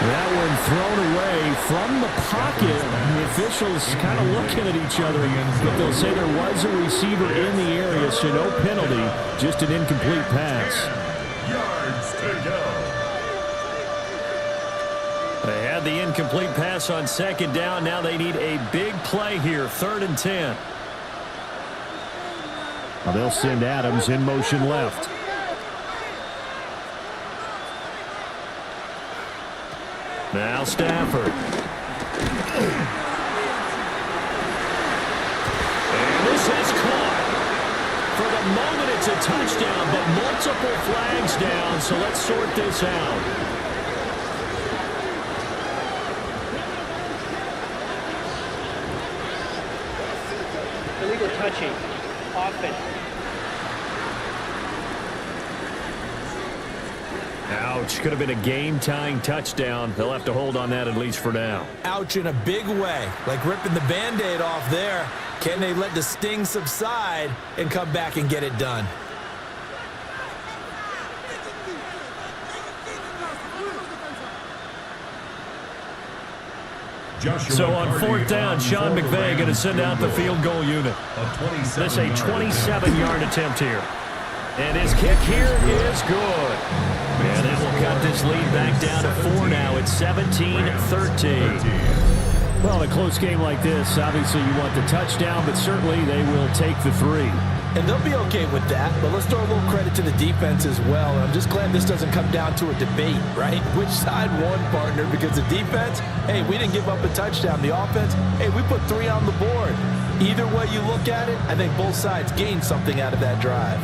That one thrown away from the pocket. The officials kind of looking at each other. But they'll say there was a receiver in the area, so no penalty, just an incomplete pass. Yards to go. They had the incomplete pass on second down. Now they need a big play here, 3rd and 10. Well, they'll send Adams in motion left. Now Stafford. And this is caught. For the moment, it's a touchdown, but multiple flags down, so let's sort this out. Illegal touching. Offense. Ouch. Could have been a game-tying touchdown. They'll have to hold on that at least for now. Ouch in a big way, like ripping the Band-Aid off there. Can they let the sting subside and come back and get it done? So on 4th down, Sean McVay going to send out the field goal unit. This a 27-yard attempt here. And his kick here is good. And that will cut this lead back down to 4 now. It's 17-13. Well, in a close game like this, obviously you want the touchdown, but certainly they will take the 3. And they'll be okay with that, but let's throw a little credit to the defense as well. And I'm just glad this doesn't come down to a debate, right? Which side won, partner? Because the defense, hey, we didn't give up a touchdown. The offense, hey, we put 3 on the board. Either way you look at it, I think both sides gained something out of that drive.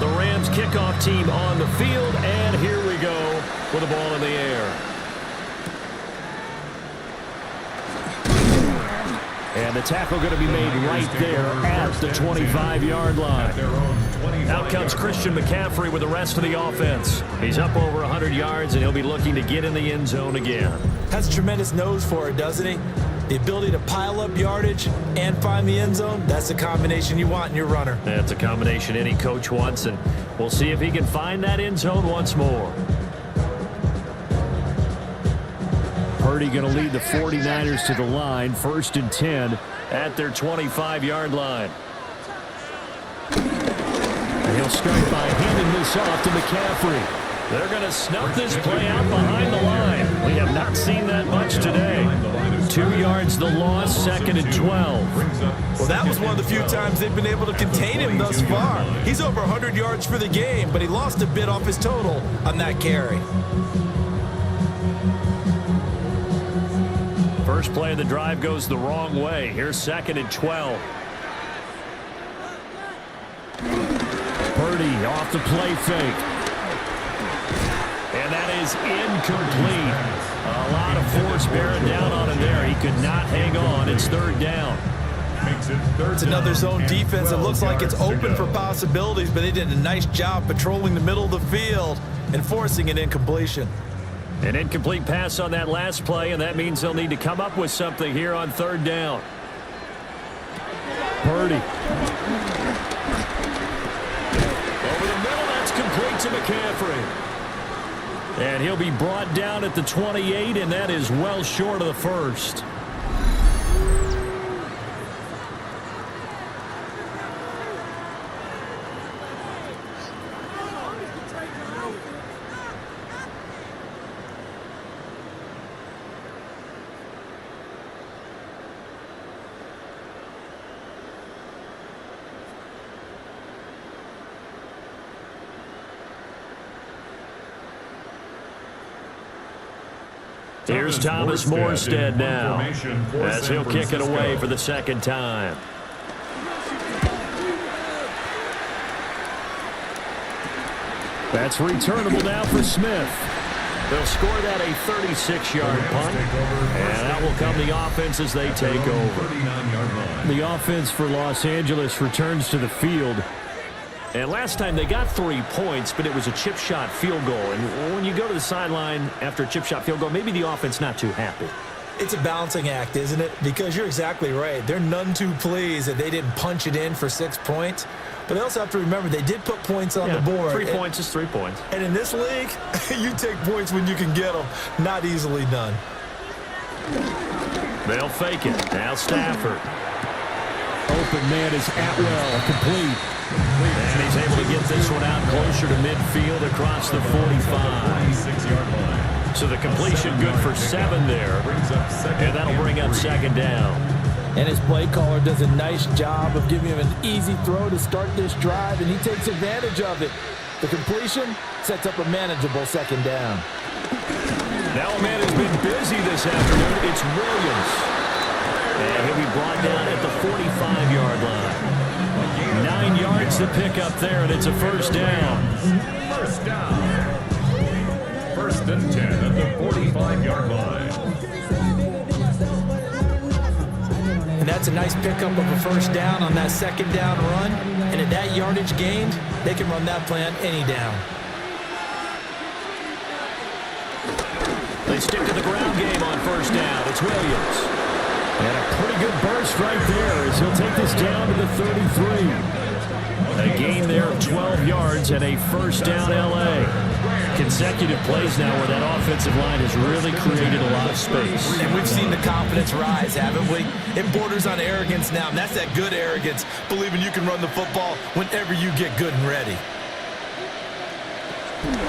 The Rams kickoff team on the field, and here we go with the ball in the air. And the tackle going to be made right there at the 25-yard line. Out comes Christian McCaffrey with the rest of the offense. He's up over 100 yards, and he'll be looking to get in the end zone again. Has a tremendous nose for it, doesn't he? The ability to pile up yardage and find the end zone, that's the combination you want in your runner. That's a combination any coach wants, and we'll see if he can find that end zone once more. Purdy going to lead the 49ers to the line, 1st and 10 at their 25-yard line. And he'll start by handing this off to McCaffrey. They're going to snuff this play out behind the line. We have not seen that much today. 2 yards the loss, 2nd and 12. Well, that was one of the few times they've been able to contain him thus far. He's over 100 yards for the game, but he lost a bit off his total on that carry. First play of the drive goes the wrong way. Here's 2nd and 12. Purdy off the play fake. And that is incomplete. A lot of force bearing down on him there. He could not hang on. It's 3rd down. It's another zone defense. It looks like it's open for possibilities, but they did a nice job patrolling the middle of the field and forcing an incompletion. An incomplete pass on that last play, and that means they'll need to come up with something here on 3rd down. Purdy. Over the middle, that's complete to McCaffrey. And he'll be brought down at the 28, and that is well short of the first. Here's Thomas Morstead now, as he'll kick it away for the 2nd time. That's returnable now for Smith. They'll score that a 36-yard punt, and that will come the offense as they take over. The offense for Los Angeles returns to the field. And last time they got 3 points, but it was a chip shot field goal. And when you go to the sideline after a chip shot field goal, maybe the offense not too happy. It's a balancing act, isn't it? Because you're exactly right. They're none too pleased that they didn't punch it in for 6 points. But they also have to remember they did put points on the board. 3 points is 3 points. And in this league, you take points when you can get them. Not easily done. They'll fake it. Now Stafford. Open man is Atwell, complete. And he's able to get this one out closer to midfield across the 45. 26-yard line. So the completion good for 7 there. And that'll bring up second down. And his play caller does a nice job of giving him an easy throw to start this drive, and he takes advantage of it. The completion sets up a manageable second down. Now a man has been busy this afternoon. It's Williams. And he'll be brought down at the 45-yard line. 9 yards to pick up there, and it's a first down. First down. First and 10 at the 45-yard line. And that's a nice pickup of a first down on that second down run. And at that yardage gained, they can run that plan any down. They stick to the ground game on first down. It's Williams. And a pretty good burst right there as he'll take this down to the 33. A gain there of 12 yards and a first down L.A. Consecutive plays now where that offensive line has really created a lot of space. And we've seen the confidence rise, haven't we? It borders on arrogance now, and that's that good arrogance, believing you can run the football whenever you get good and ready.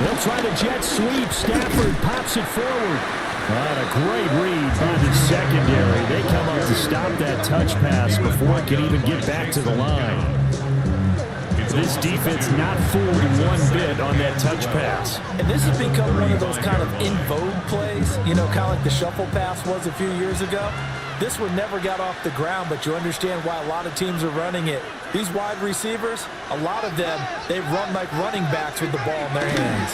They'll try the jet sweep. Stafford pops it forward. And a great read by the secondary. They come up to stop that touch pass before it can even get back to the line. This defense not fooled one bit on that touch pass. And this has become one of those kind of in vogue plays, you know, kind of like the shuffle pass was a few years ago. This one never got off the ground, but you understand why a lot of teams are running it. These wide receivers, a lot of them, they run like running backs with the ball in their hands.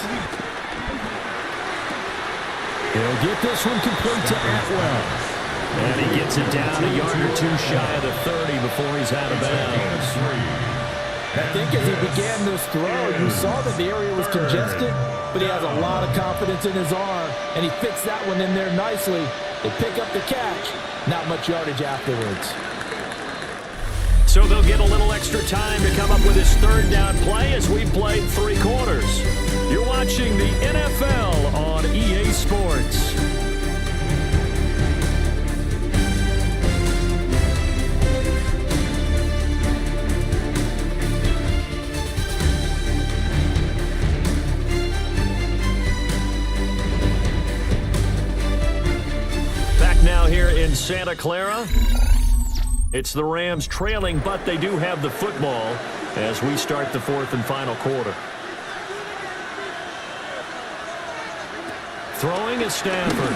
He'll get this one complete to Atwell. And he gets it down a yard or two shy of the 30 before he's out of bounds. I think as he began this throw, you saw that the area was congested, but he has a lot of confidence in his arm, and he fixed that one in there nicely. They pick up the catch, not much yardage afterwards. So they'll get a little extra time to come up with his third down play as we played 3 quarters. You're watching the NFL on EA Sports. Now here in Santa Clara, it's the Rams trailing, but they do have the football as we start the 4th and final quarter. Throwing is Stafford.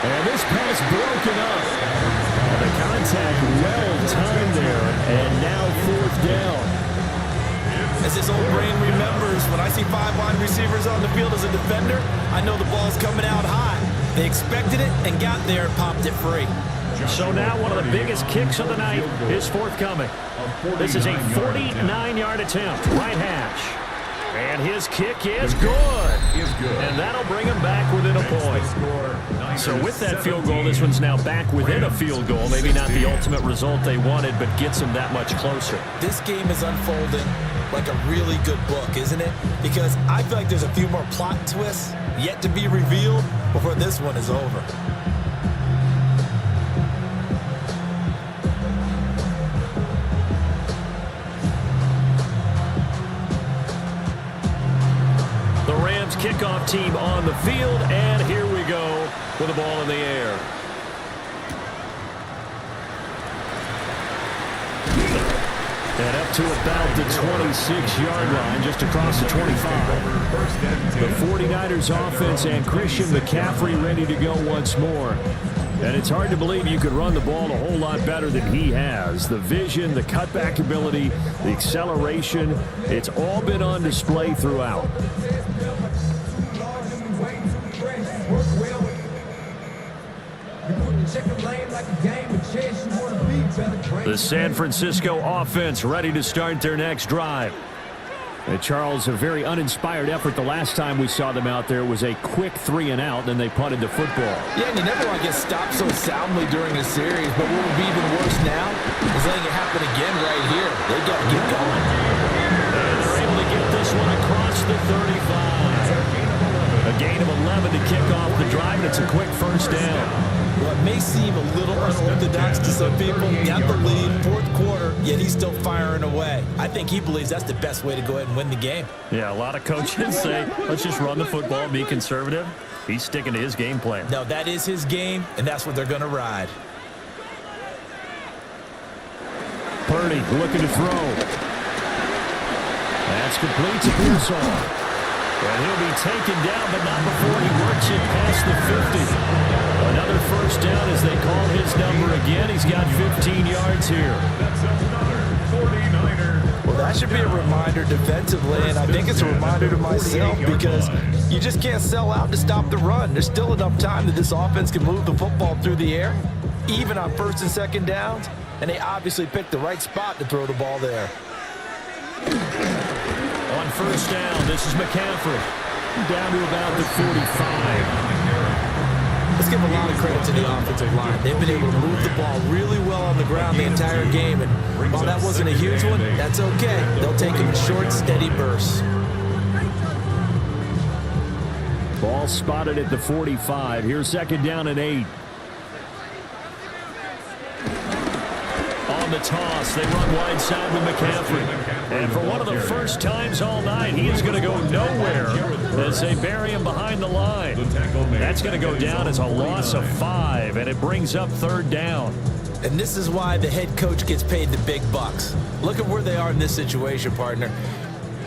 And this pass broken up. The contact well-timed there, and now 4th down. As this old brain remembers, when I see 5 wide receivers on the field as a defender, I know the ball's coming out hot. They expected it and got there and popped it free. So now one of the biggest kicks of the night is forthcoming. This is a 49-yard attempt, right hash. And his kick is good. And that'll bring him back within a point. So with that field goal, this one's now back within a field goal. Maybe not the ultimate result they wanted, but gets them that much closer. This game is unfolding like a really good book, isn't it? Because I feel like there's a few more plot twists yet to be revealed before this one is over. The Rams kickoff team on the field, and here we go with the ball in the air. And up to about the 26-yard line, just across the 25. The 49ers offense and Christian McCaffrey ready to go once more. And it's hard to believe you could run the ball a whole lot better than he has. The vision, the cutback ability, the acceleration, it's all been on display throughout. The San Francisco offense ready to start their next drive. Charles, a very uninspired effort the last time we saw them out there. It was a quick 3-and-out, then they punted the football. Yeah, and you never want to get stopped so soundly during a series, but what would be even worse now is letting it happen again right here. They got to get going. And they're able to get this one across the 35. A gain of 11 to kick off the drive, and it's a quick first down. Well, it may seem a little unorthodox to some people. Got the lead, fourth quarter, yet he's still firing away. I think he believes that's the best way to go ahead and win the game. Yeah, a lot of coaches say, let's just run the football and be conservative. He's sticking to his game plan. No, that is his game, and that's what they're going to ride. Purdy looking to throw. That's complete to Pearsall. And he'll be taken down, but not before he works it past the 50. Another first down as they call his number again. He's got 15 yards here. That's another 49er. Well, that should be a reminder defensively, and I think it's a reminder to myself because you just can't sell out to stop the run. There's still enough time that this offense can move the football through the air, even on first and second downs, and they obviously picked the right spot to throw the ball there. On first down, this is McCaffrey. Down to about the 45. Let's give a lot of credit to the offensive line. They've been able to move the ball really well on the ground the entire game, and while that wasn't a huge one, that's okay. They'll take them in short, steady bursts. Ball spotted at the 45. Here's second down and 8. On the toss, they run wide side with McCaffrey. And for one of the first times all night, he is going to go nowhere as they bury him behind the line. That's going to go down as a loss of 5, and it brings up third down. And this is why the head coach gets paid the big bucks. Look at where they are in this situation, partner.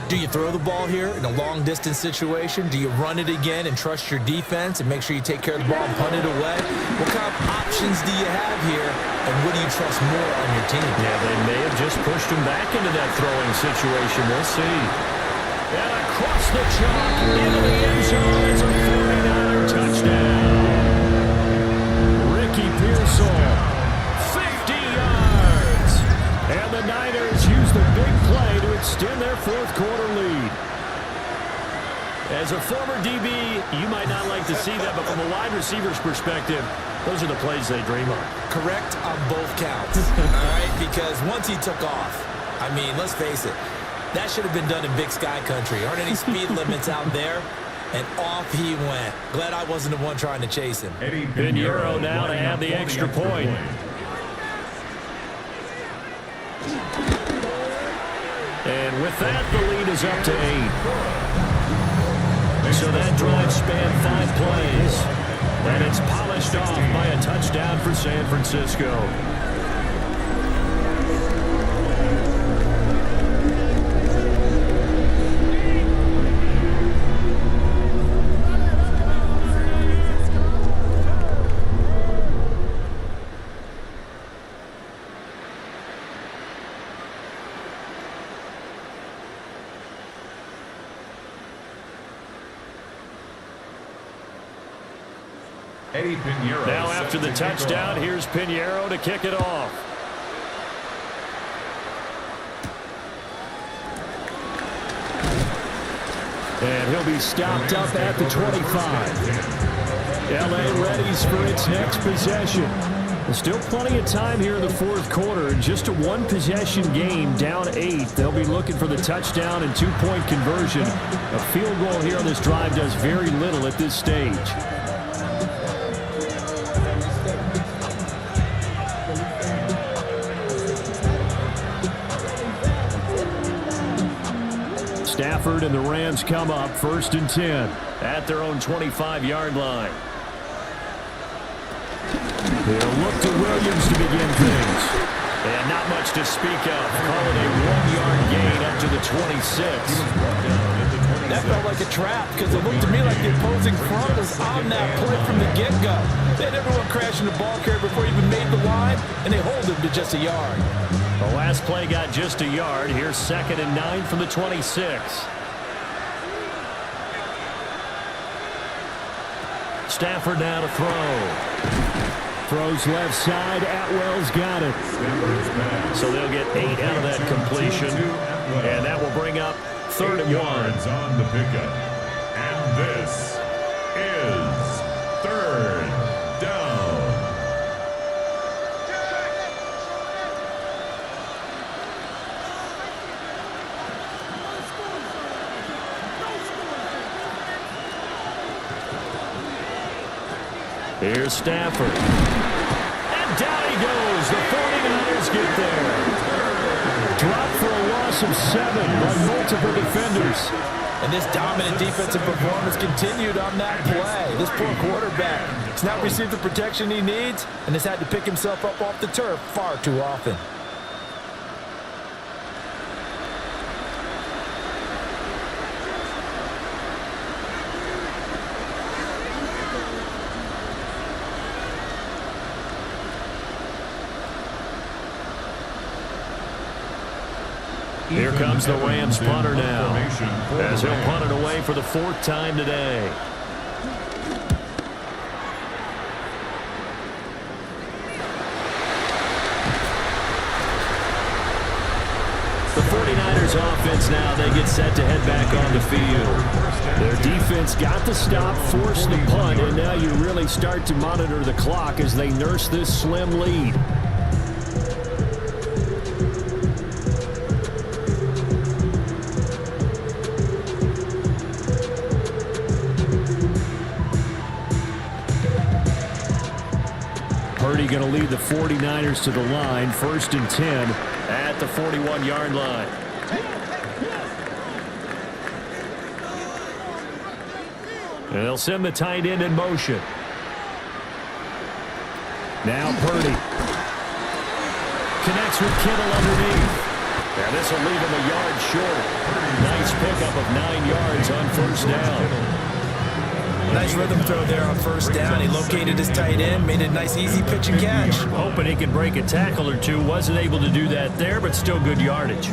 Do you throw the ball here in a long-distance situation? Do you run it again and trust your defense and make sure you take care of the ball and punt it away? What kind of options do you have here, and what do you trust more on your team? Yeah, they may have just pushed him back into that throwing situation. We'll see. And across the chalk into the end zone. It's a 49er touchdown. Ricky Pearsall, 50 yards. And the Niners use the big play to extend their fourth quarter lead. As a former DB, you might not like to see that, but from a wide receiver's perspective, those are the plays they dream of. Correct on both counts, all right? Because once he took off, I mean, let's face it, that should have been done in Big Sky Country. Aren't any speed limits out there? And off he went. Glad I wasn't the one trying to chase him. Pinheiro now to add the extra point. And with that, the lead is up to 8. So that drive spanned 5 plays. And it's polished off by a touchdown for San Francisco. Now after the touchdown, here's Pinheiro to kick it off. And he'll be stopped up at the 25. LA readies for its next possession. There's still plenty of time here in the fourth quarter. Just a one-possession game, down 8. They'll be looking for the touchdown and two-point conversion. A field goal here on this drive does very little at this stage. Stafford and the Rams come up first and 10 at their own 25-yard line. They'll look to Williams to begin things. And not much to speak of. Call it a 1-yard gain up to the 26. That felt like a trap because it looked to me like the opposing front was on that play from the get-go. They had everyone crashing the ball carrier before he even made the line, and they hold him to just a yard. The last play got just a yard. Here's 2nd and 9 from the 26. Stafford now to throw. Throws left side. Atwell's got it. So they'll get 8 out of that completion. And that will bring up 3rd and 1. Yards on the pickup. And this is 3rd down. Here's Stafford. And down he goes. The 49ers get there. Dropped for a loss of 7 by multiple defenders. And this dominant defensive performance continued on that play. This poor quarterback has not received the protection he needs and has had to pick himself up off the turf far too often. Here comes the Rams punter now, as he'll punt it away for the 4th time today. The 49ers offense now, they get set to head back on the field. Their defense got the stop, forced the punt, and now you really start to monitor the clock as they nurse this slim lead. Purdy going to lead the 49ers to the line, 1st and 10 at the 41-yard line. And they'll send the tight end in motion. Now Purdy connects with Kittle underneath. And this will leave him a yard short. Nice pickup of 9 yards on 1st down. Nice rhythm throw there on 1st down. He located his tight end, made a nice easy pitch and catch. Hoping he can break a tackle or two. Wasn't able to do that there, but still good yardage.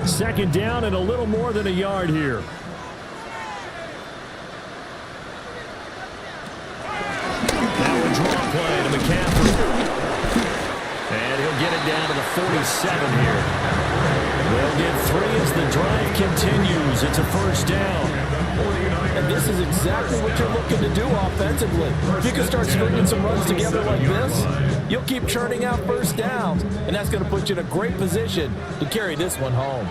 2nd down and a little more than a yard here. Now a draw play to McCaffrey. And he'll get it down to the 47 here. They'll get 3 as the drive continues. It's a 1st down. And this is exactly what you're looking to do offensively. If you can start stringing some runs together like this, you'll keep churning out 1st downs, and that's going to put you in a great position to carry this one home.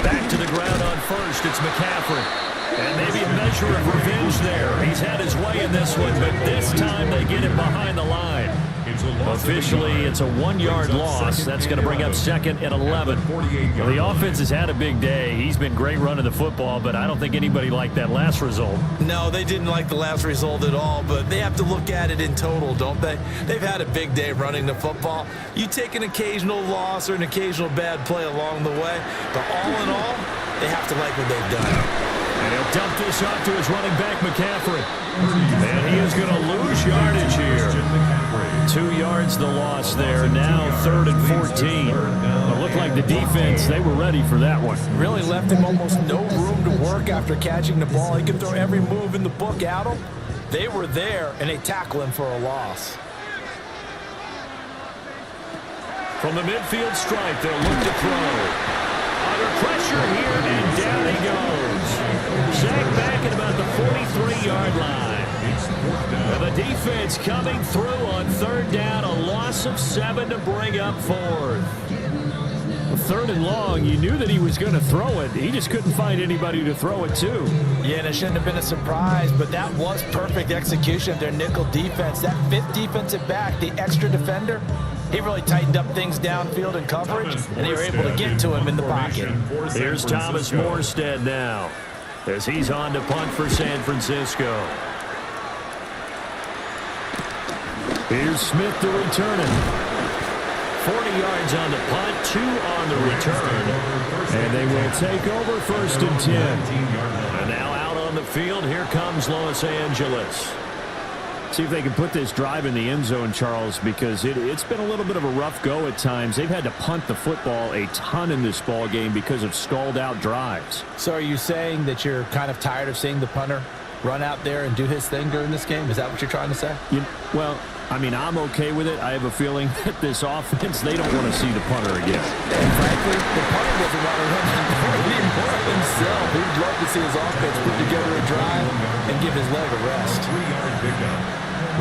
Back to the ground on 1st. It's McCaffrey. And maybe a measure of revenge there. He's had his way in this one, but this time they get him behind the line. Officially, it's a 1-yard loss. That's going to bring up 2nd and 11. Well, the offense has had a big day. He's been great running the football, but I don't think anybody liked that last result. No, they didn't like the last result at all, but they have to look at it in total, don't they? They've had a big day running the football. You take an occasional loss or an occasional bad play along the way, but all in all, they have to like what they've done. And he'll dump this off to his running back, McCaffrey. And he is going to lose yardage here. 2 yards the loss there. Now 3rd and 14. It looked like the defense, they were ready for that one. Really left him almost no room to work after catching the ball. He could throw every move in the book at him. They were there, and they tackle him for a loss. From the midfield stripe, they'll look to throw. Under pressure here, and down he goes. Sacked back at about the 43-yard line. And the defense coming through on 3rd down, a loss of 7 to bring up 4th. 3rd and long, you knew that he was going to throw it. He just couldn't find anybody to throw it to. Yeah, and it shouldn't have been a surprise, but that was perfect execution of their nickel defense. That 5th defensive back, the extra defender, he really tightened up things downfield in coverage, and they were able to get to him in the pocket. Here's Thomas Morstead now, as he's on to punt for San Francisco. Here's Smith to return it. 40 yards on the punt, 2 on the return. And they will take over 1st and 10. And now out on the field, here comes Los Angeles. See if they can put this drive in the end zone, Charles, because it's been a little bit of a rough go at times. They've had to punt the football a ton in this ball game because of stalled-out drives. So are you saying that you're kind of tired of seeing the punter run out there and do his thing during this game? Is that what you're trying to say? Well, I mean, I'm okay with it. I have a feeling that this offense, they don't want to see the punter again. And frankly, the punter doesn't want to run anymore himself. He'd love to see his offense put together a drive and give his leg a rest. 3-yard pickup.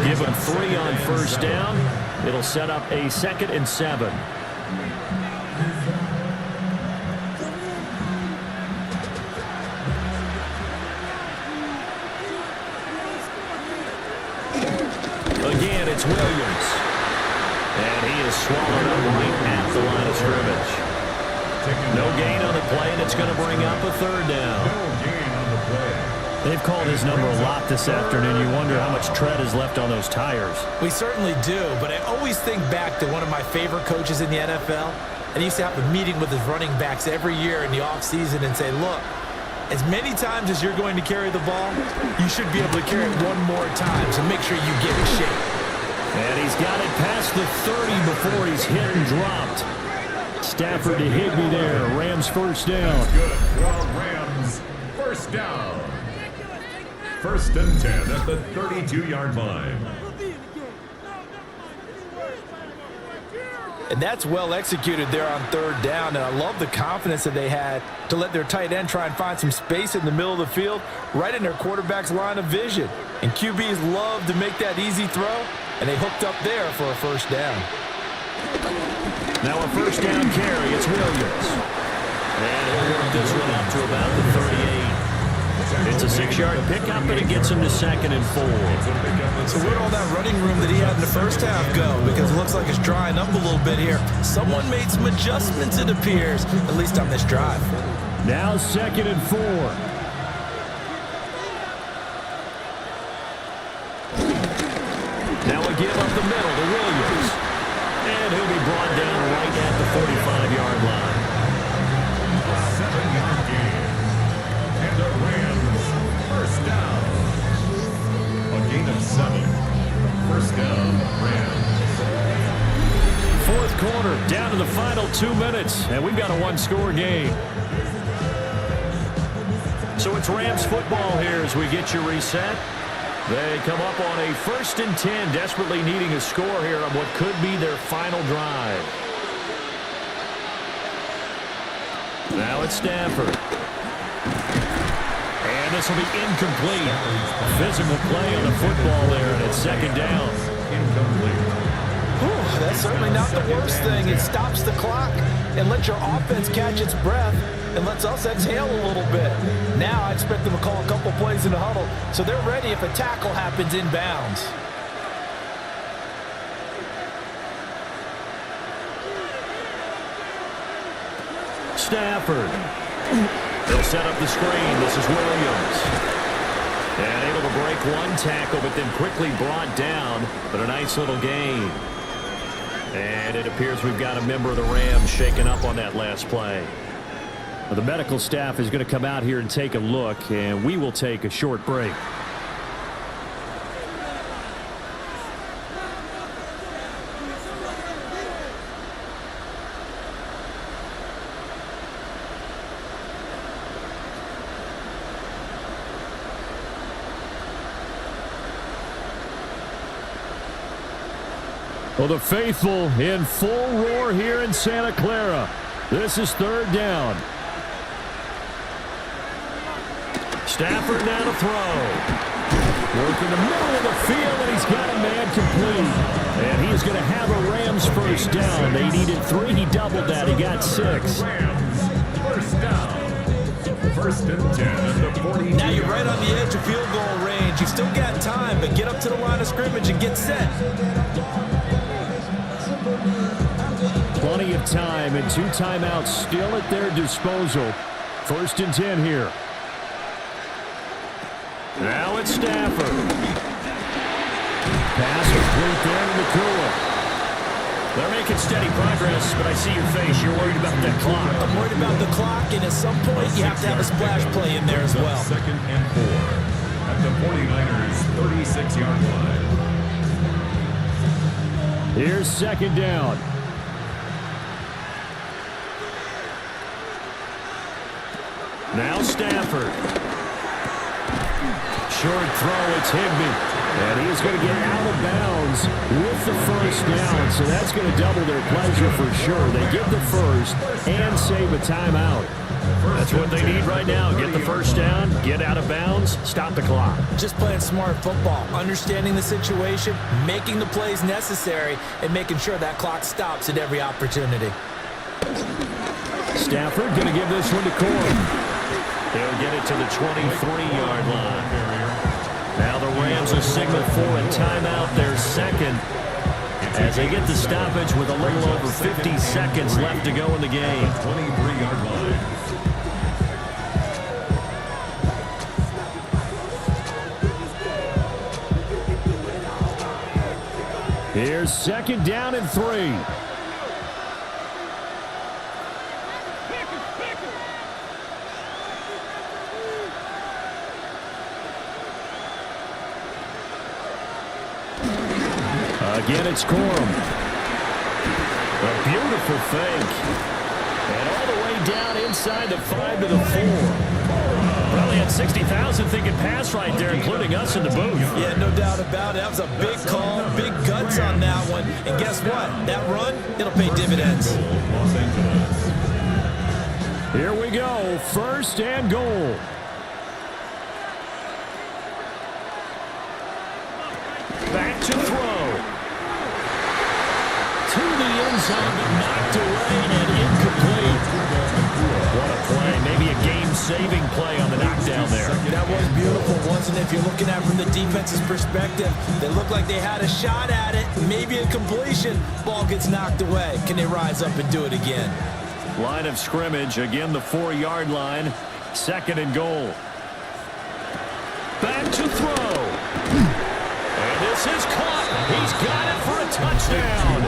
Give him 3 on first down. It'll set up a 2nd and 7. Again, it's Williams. And he is swallowed up right at the line of scrimmage. No gain on the play, and it's going to bring up a 3rd down. No gain on the play. They've called his number a lot this afternoon. You wonder how much tread is left on those tires. We certainly do, but I always think back to one of my favorite coaches in the NFL, and he used to have a meeting with his running backs every year in the offseason and say, look, as many times as you're going to carry the ball, you should be able to carry it one more time, so make sure you get in shape. And he's got it past the 30 before he's hit and dropped. Stafford to Higbee there. Rams first down. Good for Rams. First down. 1st and 10 at the 32-yard line. And that's well executed there on 3rd down, and I love the confidence that they had to let their tight end try and find some space in the middle of the field, right in their quarterback's line of vision. And QBs love to make that easy throw, and they hooked up there for a first down. Now a first down carry. It's Williams. And he'll work this one up to about the 38. It's a 6-yard pickup, but it gets him to 2nd and 4. So where'd all that running room that he had in the first half go? Because it looks like it's drying up a little bit here. Someone made some adjustments, it appears, at least on this drive. Now 2nd and 4. Now a give up the middle to Williams. And he'll be brought down right at the 45-yard line. 7-yard gain. And the Rams first down. A gain of 7. First down, Rams. 4th quarter, down to the final 2 minutes, and we've got a 1-score game. So it's Rams football here as we get you reset. They come up on a 1st and 10, desperately needing a score here on what could be their final drive. Now it's Stafford. And this will be incomplete. Physical play on the football there, and it's 2nd down. Incomplete. That's certainly not the worst thing. It stops the clock and lets your offense catch its breath and lets us exhale a little bit. Now I expect them to call a couple plays in the huddle so they're ready if a tackle happens inbounds. Stafford. They'll set up the screen. This is Williams. And able to break one tackle, but then quickly brought down. But a nice little gain. And it appears we've got a member of the Rams shaken up on that last play. Well, the medical staff is going to come out here and take a look, and we will take a short break. Well, the faithful in full roar here in Santa Clara. This is 3rd down. Stafford now to throw. Work in the middle of the field, and he's got a man complete. And he is going to have a Rams first down. They needed 3. He doubled that. He got 6. Rams first down. 1st and 10 at the 40. Now you're right on the edge of field goal range. You've still got time, but get up to the line of scrimmage and get set. Plenty of time and 2 timeouts still at their disposal. 1st and 10 here. Now it's Stafford. Pass complete there to Nakua. They're making steady progress, but I see your face. You're worried about that clock. I'm worried about the clock, and at some point you have to have a splash play in there as well. 2nd and 4 at the 49ers 36-yard line. Here's 2nd down. Now Stafford. Short throw, it's Higbee. And he is going to get out of bounds with the first down, so that's going to double their pleasure for sure. They get the first and save a timeout. That's what they need right now. Get the first down, get out of bounds, stop the clock. Just playing smart football, understanding the situation, making the plays necessary, and making sure that clock stops at every opportunity. Stafford going to give this one to Corum. He'll get it to the 23-yard line. Now the Rams will signal for a timeout, their second, as they get the stoppage with a little over 50 seconds left to go in the game. 23-yard line. Here's second down and 3. Again, it's Corum. A beautiful fake. And all the way down inside the 5 to the 4. Probably had 60,000 thinking pass right there, including us in the booth. Yeah, no doubt about it. That was a big call, big guts on that one. And guess what? That run, it'll pay dividends. Here we go. First and goal. Back to throw. To the end zone, but knocked away and incomplete. What a play. Maybe a game-saving play on the knockdown there. That was beautiful, wasn't it? If you're looking at it from the defense's perspective, they looked like they had a shot at it, maybe a completion. Ball gets knocked away. Can they rise up and do it again? Line of scrimmage, again the 4-yard line. Second and goal. Back to throw. And this is caught. He's got it for a touchdown.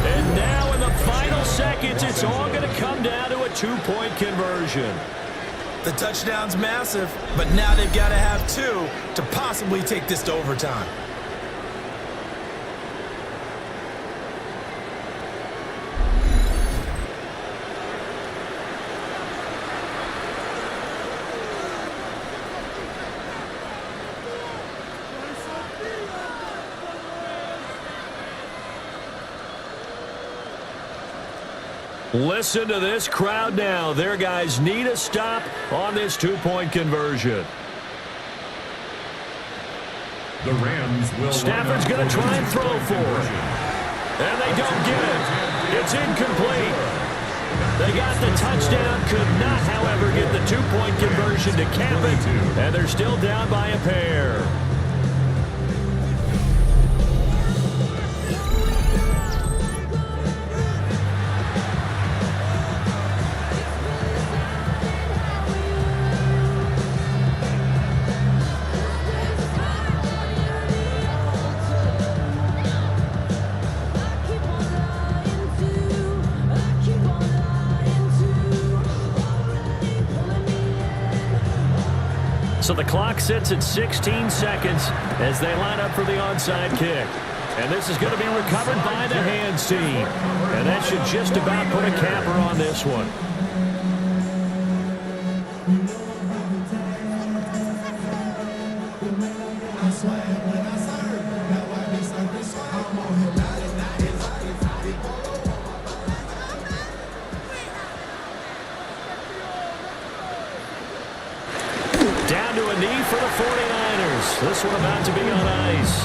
And now in the final seconds, it's all going to come down to a 2-point conversion. The touchdown's massive, but now they've got to have 2 to possibly take this to overtime. Listen to this crowd now. Their guys need a stop on this 2-point conversion. The Rams will. Stafford's going to try and throw for it. And they don't get it. It's incomplete. They got the touchdown, could not, however, get the 2-point conversion to cap it. And they're still down by a pair. So the clock sits at 16 seconds as they line up for the onside kick. And this is going to be recovered by the hands team. And that should just about put a capper on this one. Down to a knee for the 49ers. This one about to be on ice.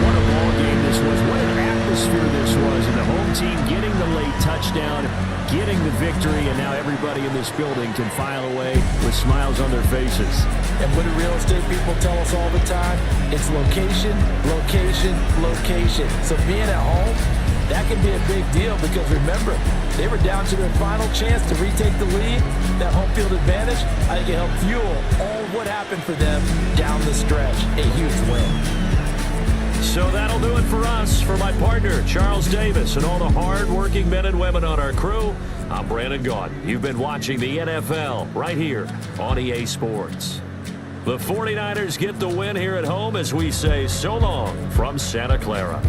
What a ball game this was. What an atmosphere this was. And the home team getting the late touchdown, getting the victory, and now everybody in this building can file away with smiles on their faces. And what do real estate people tell us all the time? It's location, location, location. So being at home, that can be a big deal because remember, they were down to their final chance to retake the lead. That home field advantage, I think it helped fuel all what happened for them down the stretch. A huge win. So that'll do it for us. For my partner, Charles Davis, and all the hard-working men and women on our crew, I'm Brandon Gaudin. You've been watching the NFL right here on EA Sports. The 49ers get the win here at home as we say so long from Santa Clara.